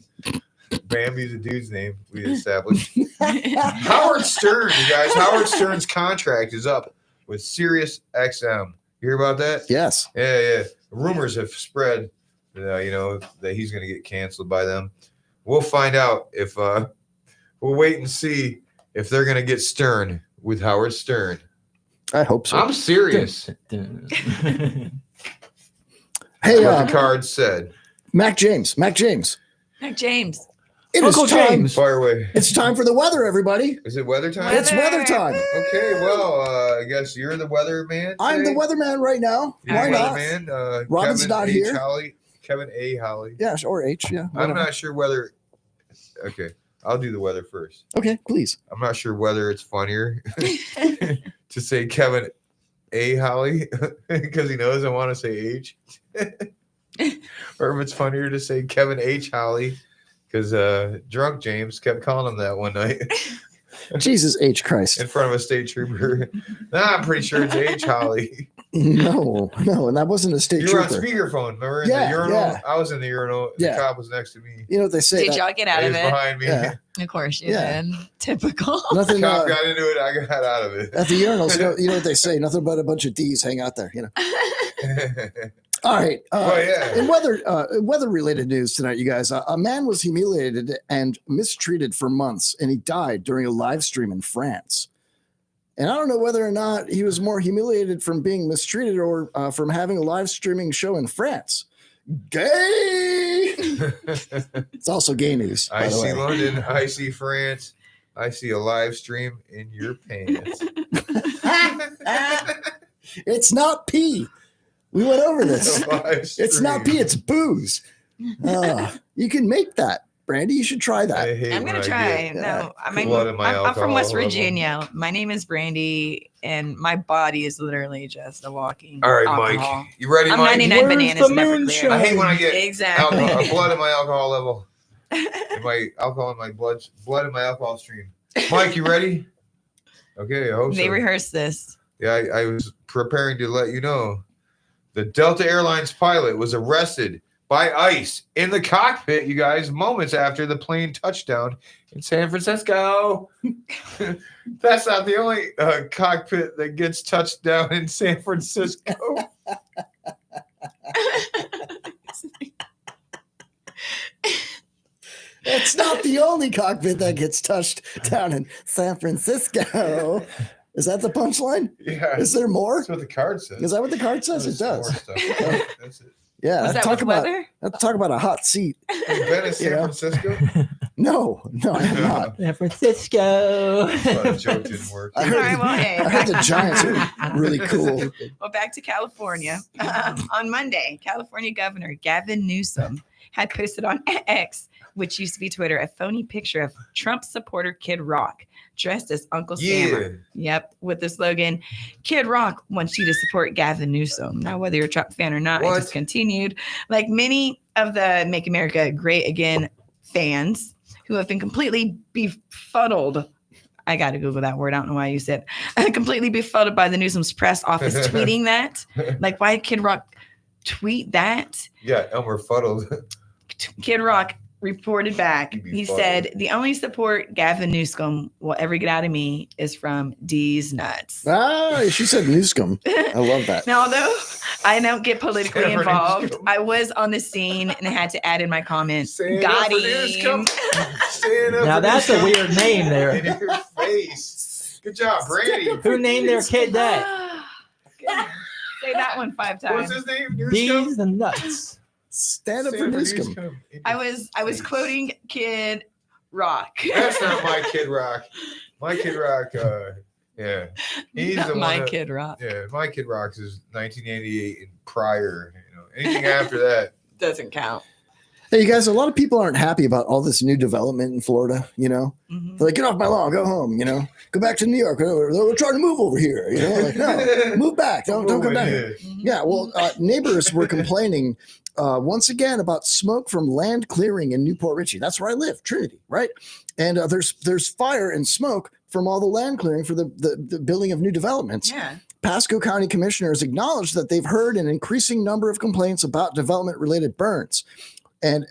Bambi's a dude's name, we established. Howard Stern, you guys. Howard Stern's contract is up with Sirius XM. You hear about that? Yes. Yeah. Rumors have spread, that he's going to get canceled by them. We'll find out if we'll wait and see if they're going to get Stern with Howard Stern. I hope so. I'm serious. Hey, What the card said. Mac James. Mac James. It is Uncle time. James. Fire away. It's time for the weather, everybody. Is it weather time? It's weather time. Okay, well, I guess you're the weather man. I'm the today? weatherman right now. You're Why the not? weatherman. Robin's Kevin not H. here. Holly, Kevin A. Holly. Yeah, or H. Yeah. I'm whatever. not sure whether. Okay, I'll do the weather first. Okay, please. I'm not sure whether it's funnier to say Kevin A. Holly because he knows I want to say H, or if it's funnier to say Kevin H. Holly because drunk James kept calling him that one night Jesus H. Christ. in front of a state trooper. Nah, I'm pretty sure it's H. Holly. No, and that wasn't a state You were on trooper. speakerphone. Remember in Yeah, the urinal? yeah. I was in the urinal. Yeah. The cop was next to me. You know what they say? Did that- y'all get out He of was it? behind me. Yeah. Of course you Yeah. did. Typical. Nothing. Cop got into it. I got out of it. At the urinals, you know what they say? Nothing but a bunch of D's hang out there. You know. All right. Well, yeah. In weather-related news tonight, you guys, a man was humiliated and mistreated for months, and he died during a live stream in France. And I don't know whether or not he was more humiliated from being mistreated or from having a live streaming show in France. Gay. It's also gay news. By I the see way. London. I see France. I see a live stream in your pants. It's not pee. We went over this. It's not pee. It's booze. You can make that, Brandy. You should try that. I'm gonna try. No, I'm from alcohol West level. Virginia. My name is Brandy, and my body is literally just a walking. All right, alcohol. Mike. You ready, I'm Mike? 99 bananas. Never clear. I hate when I get exactly blood in my alcohol level. In my alcohol in my blood in my alcohol stream. Mike, you ready? Okay, I hope They so. rehearsed this. Yeah, I was preparing to let you know. The Delta Airlines pilot was arrested by ICE in the cockpit, you guys, moments after the plane touchdown in San Francisco. That's not the only cockpit that gets touched down in San Francisco. It's not the only cockpit that gets touched down in San Francisco. Is that the punchline? Yeah. Is there more? That's what the card says. Is that what the card says? It There's does. more stuff. That's it. Yeah. Was that talk with about weather? let's talk about a hot seat. You've been in San know? Francisco? No, I am not. San Francisco. That joke didn't work. I All right, well, hey, I heard the Giants are really cool. Well, back to California. On Monday, California Governor Gavin Newsom had posted on X, which used to be Twitter, a phony picture of Trump supporter Kid Rock dressed as Uncle Sam. Yep, with the slogan, Kid Rock wants you to support Gavin Newsom. Now, whether you're a Trump fan or not, What? it just continued. Like many of the Make America Great Again fans who have been completely befuddled. I got to Google that word. I don't know why I used it. Completely befuddled by the Newsom's press office tweeting that. Like, why did Kid Rock tweet that? Yeah, Elmer fuddled. Kid Rock reported back. You'd be He fuddled. said, the only support Gavin Newsom will ever get out of me is from D's nuts. Ah, she said Newscomb. I love that. Now, although I don't get politically Stand up for involved, Newsom. I was on the scene and I had to add in my comment. Stand Got up for Newsom. him. Stand up Now for that's a Newsom. weird name In there. your face. Good job, Brady. Who named their kid that? Say that one 5 What's times. his name? Newsom? Bees and nuts. Stand up for Stand Newscomb. I was quoting Kid Rock. That's not my Kid Rock. My Kid Rock, yeah. He's Not the one my that- Kid Rock. Yeah, my Kid Rock is 1988 and prior. You know, anything after that. Doesn't count. Hey, you guys, a lot of people aren't happy about all this new development in Florida, you know? Mhm. They're like, get off my lawn, go home, you know? Go back to New York. We're trying to move over here, you know? Like, no, move back. Don't come down here. Yeah, well, neighbors were complaining once again about smoke from land clearing in Newport Richey. That's where I live, Trinity, right? And there's fire and smoke from all the land clearing for the building of new developments. Yeah. Pasco County commissioners acknowledged that they've heard an increasing number of complaints about development-related burns. And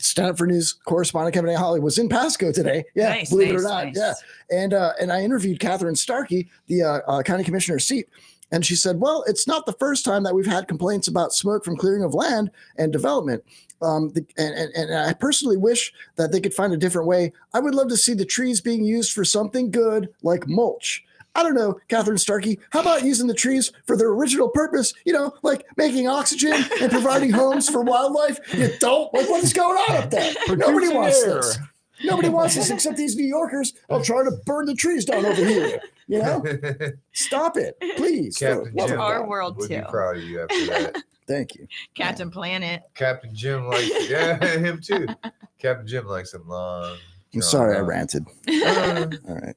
Stand for News correspondent Kevin A. Holly was in Pasco today. Yeah, Nice, believe it or nice, not. nice. Yeah, and I interviewed Catherine Starkey, the county commissioner's seat, and she said, "Well, it's not the first time that we've had complaints about smoke from clearing of land and development. And I personally wish that they could find a different way. I would love to see the trees being used for something good like mulch." I don't know, Catherine Starkey, how about using the trees for their original purpose? You know, like making oxygen and providing homes for wildlife? You don't? Like, what is going on up there? Nobody wants this. Nobody wants this except these New Yorkers. I'll try to burn the trees down over here. You know? Stop it, please. Captain It's Jim our world would be too. proud of you after that. Thank you. Captain Planet. Captain Jim likes, yeah, him too. Captain Jim likes them long. I'm sorry I drawn out. ranted. All right.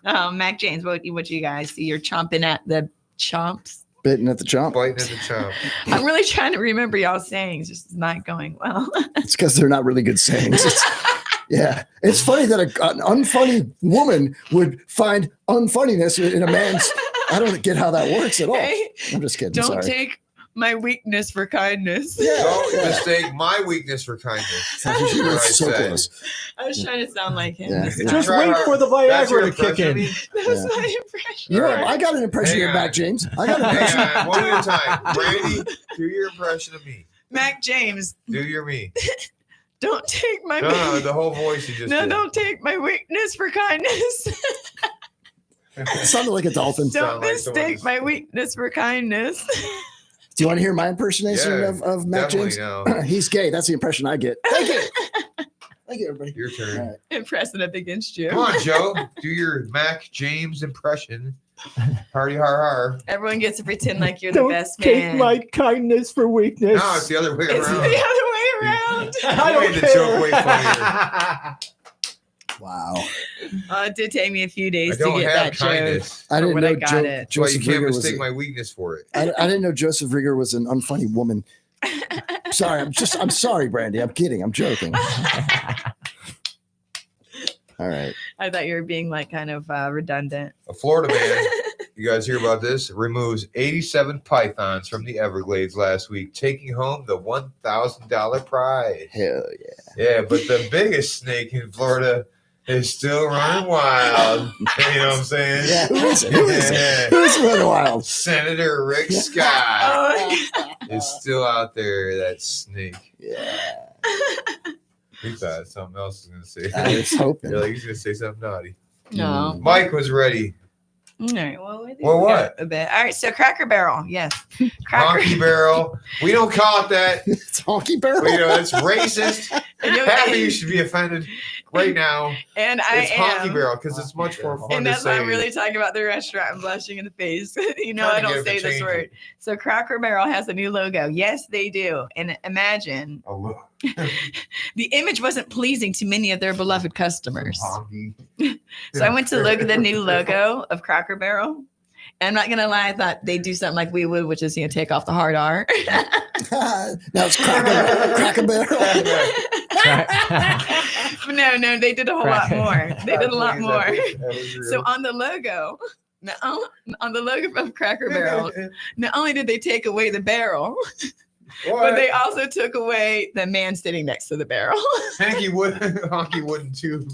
Mac James, what you guys see? You're chomping at the chomps. Bitten at the chomp. Biting at the chomp. I'm really trying to remember y'all sayings, just not going well. It's because they're not really good sayings. Yeah. It's funny that an unfunny woman would find unfunniness in a man's. I don't get how that works at all. Hey, I'm just kidding. don't Sorry. take my weakness for kindness. Don't Yeah. mistake my weakness for kindness. You were What I so said. close. I was trying to sound like him. Yeah. this Yeah. time. Just Try wait hard. for the That's your Viagra to kick impression of in. me? That was Yeah. my impression. You know, All right. I got an impression Hang of Mac on. James. I got an Hang impression. on, one at a time. Brady, do your impression of me. Mac James, Do your me. don't take my No, the whole voice you just no, did. don't take my weakness for kindness. It sounded like a dolphin. Don't Sound like someone mistake who's- my weakness for kindness. Do you want to hear my impersonation Yeah, of Mac definitely James? no. He's gay. That's the impression I get. Thank you. Thank you, everybody. Your turn. All right. Impressing up against you. Come on, Joe. Do your Mac James impression. Party har har. Everyone gets to pretend like you're the Don't best take man. my kindness for weakness. No, it's the other way It's the other around. way around. I You don't made the joke way care. Wow. It did take me a few I days to don't get have that joke. kindness. I didn't when know I got Jo- it. That's why you Joseph can't Rigger was. mistake my weakness for it. I didn't know Joseph Rigger was an unfunny woman. Sorry, I'm sorry, Brandy. I'm kidding. I'm joking. All right. I thought you were being like kind of redundant. A Florida man, you guys hear about this? Removes 87 pythons from the Everglades last week, taking home the $1,000 prize. Hell yeah. Yeah, but the biggest snake in Florida is still running wild. You know what I'm saying? Yeah. Who is it? Who is it? Yeah. Who's running wild? Senator Rick Scott Oh, is still out there, that snake. Yeah. We thought something else was going to say. I was hoping. You're like, he's going to say something naughty. No. Mike was ready. All right. Well, we Well, what? a bit. All right. So Cracker Barrel. Yes. Honky Barrel. We don't call it that. It's Honky Barrel. You know, it's racist. And you- Half of you should be offended right now. And I It's Honky am. Barrel because it's much more fun And to that's why say. I'm really talking about the restaurant. I'm blushing in the face. You know, Trying I to don't get say it to this change word. it. So Cracker Barrel has a new logo. Yes, they do. And imagine Oh, look. the image wasn't pleasing to many of their beloved customers. Honky. So I went to look at the new logo of Cracker Barrel. And I'm not gonna lie, I thought they'd do something like we would, which is take off the hard R. Now it's Cracker Barrel. No, they did a whole lot more. They did a lot Please, more. that was real. So on the logo, on the logo of Cracker Barrel, not only did they take away the barrel, but What? they also took away the man sitting next to the barrel. Honky wouldn't too.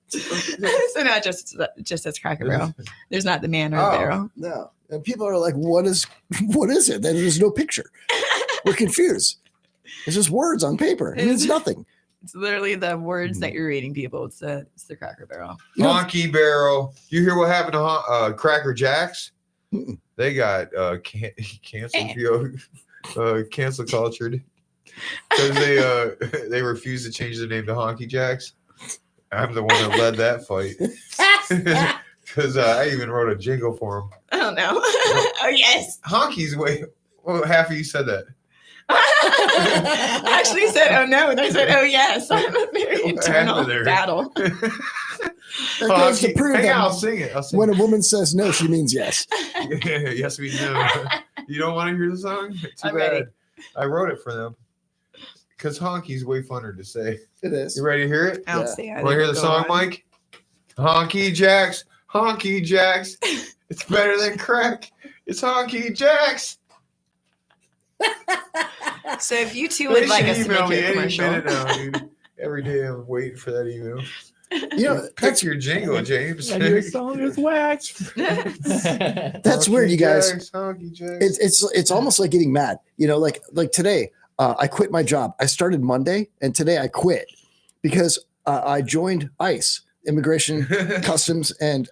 So not just as Cracker Barrel. There's not the man or the barrel. No. And people are like, what is it? There's no picture. We're confused. It's just words on paper. It means nothing. It's literally the words that you're reading, people. It's the Cracker Barrel. Honky Barrel. You hear what happened to Cracker Jacks? They got canceled, cancel cultured because they refused to change their name to Honky Jacks. I'm the one that led that fight because I even wrote a jingle for them. Oh no! Oh yes. Honky's way. Well, half of you said that. I actually said, "Oh no," and I said, "Oh yes." I'm a very internal there? battle. That goes to prove Hang that on, I'll sing it. when a woman says no, she means yes. Yes, we do. You don't want to hear the song? Too I'm bad. ready. I wrote it for them because honky's way funner to say. It is. You ready to hear it? I don't Yeah. see how Want to they hear would the go song, on. Mike? Honky Jacks, Honky Jacks. It's better than crack. It's Honky Jacks. So if you two They would like should us to email make me a any commercial, minute now, dude. Every day I'm waiting for that email. You know, Pick your jingle, James. And your song is waxed. that's weird, you guys. Jacks, Honky Jacks. It's almost like getting mad. You know, like today, I quit my job. I started Monday, and today I quit because I joined ICE, Immigration, Customs, and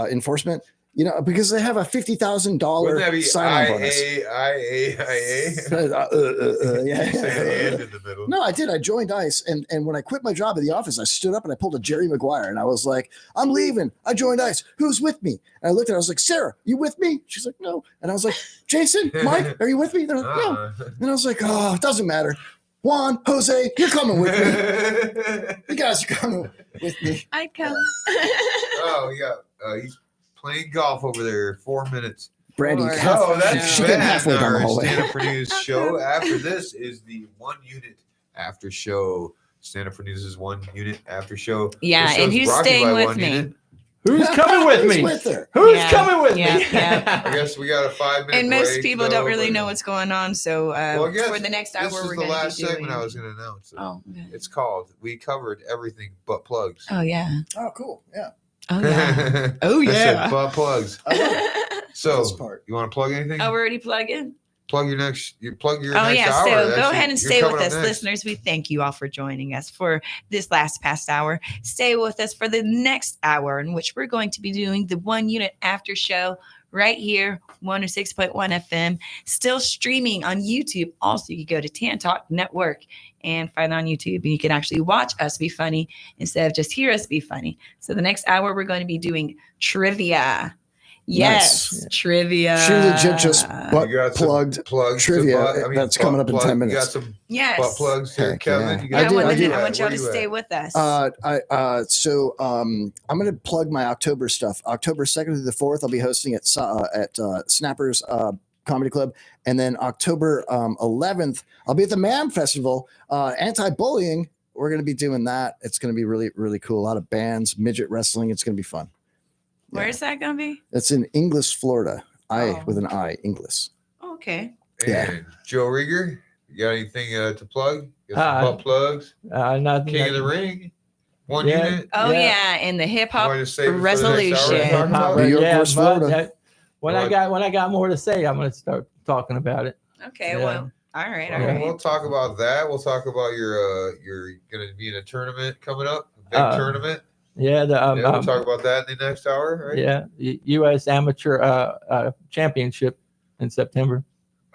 Enforcement. You know, because they have a Wouldn't that $50,000 be sign-on bonus. IA? Yeah. Say and in the middle. No, I did. I joined ICE, and when I quit my job at the office, I stood up and I pulled a Jerry Maguire, and I was like, "I'm leaving. I joined ICE. Who's with me?" And I looked at her. I was like, "Sarah, you with me?" She's like, "No." And I was like, "Jason, Mike, are you with me?" They're like, "No." And I was like, "Oh, it doesn't matter. Juan, Jose, you're coming with me. You guys are coming with me." I'd come. Oh, we got he's playing golf over there. 4 minutes. Brandy, Lord. That's she came halfway down the our hallway. Stand Up for News show. After this is the 1 unit after show. Stand Up for News is 1 unit after show. Yeah, This and show's who's brought to you staying by with 1 me? Unit. Who's coming with Who's me? with her? Who's Yeah, coming with yeah, me? yeah. I guess we got a 5 minute And most break, people though, don't really but know what's going on. So Well, I guess for the next hour, this is we're the going to last be doing. segment I was going to announce. Oh, okay. It's called We Covered Everything But Plugs. Oh yeah. Oh, cool. Yeah. Oh yeah. Oh I said yeah. but plugs. I love it. So This part. you want to plug anything? Oh, we're already plugging. Plug your next. You plug your Oh next yeah, hour. so That's go your- ahead and you're stay with coming up us, next. listeners. We thank you all for joining us for this past hour. Stay with us for the next hour, in which we're going to be doing the 1 unit after show right here, 106.1 FM, still streaming on YouTube. Also, you go to Tan Talk Network and find it on YouTube, and you can actually watch us be funny instead of just hear us be funny. So the next hour, we're going to be doing trivia. Yes, Nice. trivia. She legit just butt You got some plugged plugs to trivia. butt- That's butt coming up in plug- 10 You got minutes. some Yes. butt plugs here, Heck Kevin. yeah. You I got do, I I do. want y'all to Where you stay at? with us. I'm going to plug my October stuff. October 2nd through the 4th, I'll be hosting at Snappers Comedy Club. And then October 11th, I'll be at the MAM Festival, anti-bullying. We're going to be doing that. It's going to be really, really cool. A lot of bands, midget wrestling. It's going to be fun. Where's that going to be? It's in Inglis, Florida. Oh. With an I, Inglis. Okay. Yeah. And Joe Rieger, you got anything to plug? You got Uh, some butt plugs? Nothing. King of the Ring? 1 Yeah. unit? Oh Yeah. yeah, and the hip You hop want to save it for the next hour to resolution. talk about? New York versus but Florida. when I got more to say, I'm going to start talking about it. Okay, Yeah. well, All right, all Well, right. we'll talk about that. We'll talk about you're going to be in a tournament coming up, a big tournament. Yeah, We'll talk about that in the next hour, right? Yeah, U.S. Amateur Championship in September.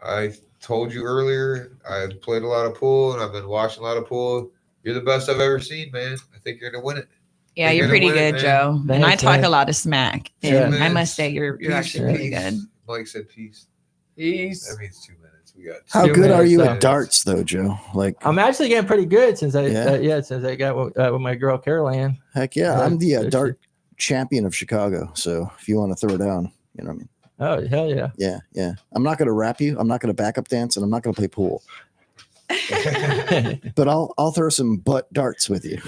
I told you earlier, I played a lot of pool and I've been watching a lot of pool. You're the best I've ever seen, man. I think you're going to win it. Yeah, you're pretty good, Joe. And I talk a lot of smack. And I must say, you're actually pretty good. Mike said peace. Peace. That means 2 minutes. We got. How good are you at darts, though, Joe? Like, I'm actually getting pretty good since I since I got with my girl Caroline. Heck yeah, I'm the dart champion of Chicago. So if you want to throw down, you know what I mean. Oh hell yeah. Yeah, yeah. I'm not going to rap you. I'm not going to backup dance, and I'm not going to play pool. But I'll throw some butt darts with you.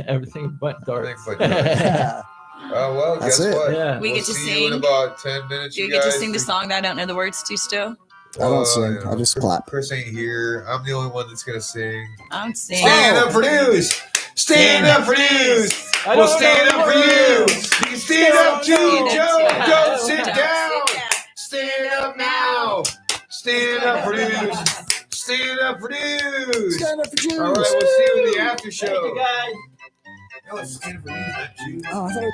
Everything but darts. Oh well, That's guess it. what? Yeah. We We'll get to see you in sing. about 10 minutes. Do you you get to guys. sing the song that I don't know the words to still? I don't sing. I just clap. Chris ain't here. I'm the only one that's gonna sing. I'm singing. Stand up for news. Stand up for news. I We'll don't stand know up for the you. words. You can stand up too, Joe. Stand up. Don't sit Don't down. sit down. Stand up now. Stand up for news. Stand up for news. Stand up for Jews. All right, we'll see you in the after show. Thank you guys. No, it's stand up for news, not Jews. Oh, I thought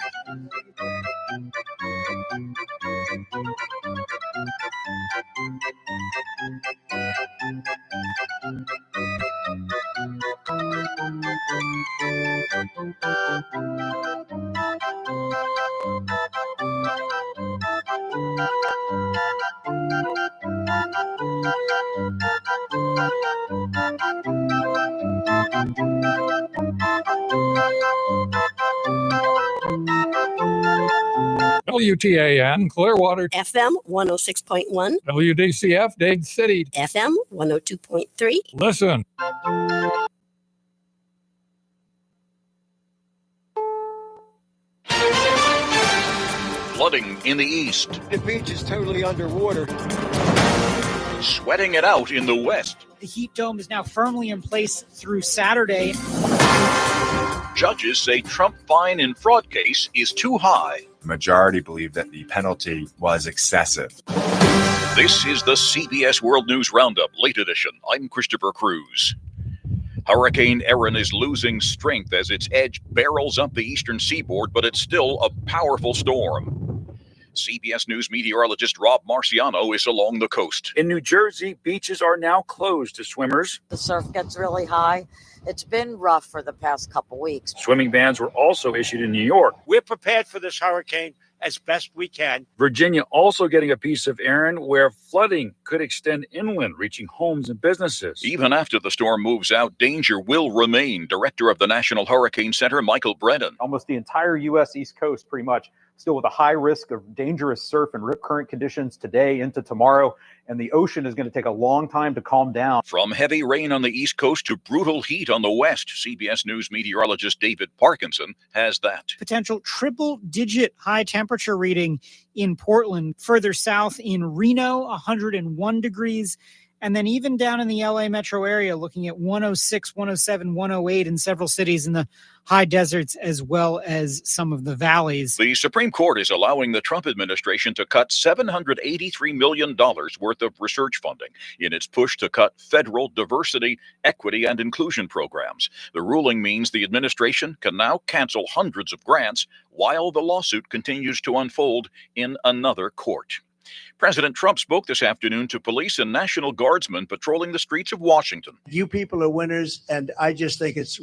WTAN, Clearwater, FM 106.1, WDCF, Dade City. FM 102.3. Listen. Flooding in the east. The beach is totally underwater. Sweating it out in the west. The heat dome is now firmly in place through Saturday. Judges say Trump fine in fraud case is too high. The majority believe that the penalty was excessive. This is the CBS World News Roundup, late edition. I'm Christopher Cruz. Hurricane Erin is losing strength as its edge barrels up the eastern seaboard, but it's still a powerful storm. CBS News meteorologist Rob Marciano is along the coast. In New Jersey, beaches are now closed to swimmers. The surf gets really high. It's been rough for the past couple weeks. Swimming bans were also issued in New York. We're prepared for this hurricane as best we can. Virginia also getting a piece of Erin, where flooding could extend inland, reaching homes and businesses. Even after the storm moves out, danger will remain. Director of the National Hurricane Center, Michael Brennan. Almost the entire U.S. East Coast, pretty much, still with a high risk of dangerous surf and rip current conditions today into tomorrow. And the ocean is going to take a long time to calm down. From heavy rain on the East Coast to brutal heat on the West, CBS News meteorologist David Parkinson has that. Potential triple-digit high temperature reading in Portland. Further south in Reno, 101 degrees. And then even down in the LA metro area, looking at 106, 107, 108 in several cities in the high deserts, as well as some of the valleys. The Supreme Court is allowing the Trump administration to cut $783 million worth of research funding in its push to cut federal diversity, equity, and inclusion programs. The ruling means the administration can now cancel hundreds of grants while the lawsuit continues to unfold in another court. President Trump spoke this afternoon to police and National Guardsmen patrolling the streets of Washington. You people are winners, and I just think it's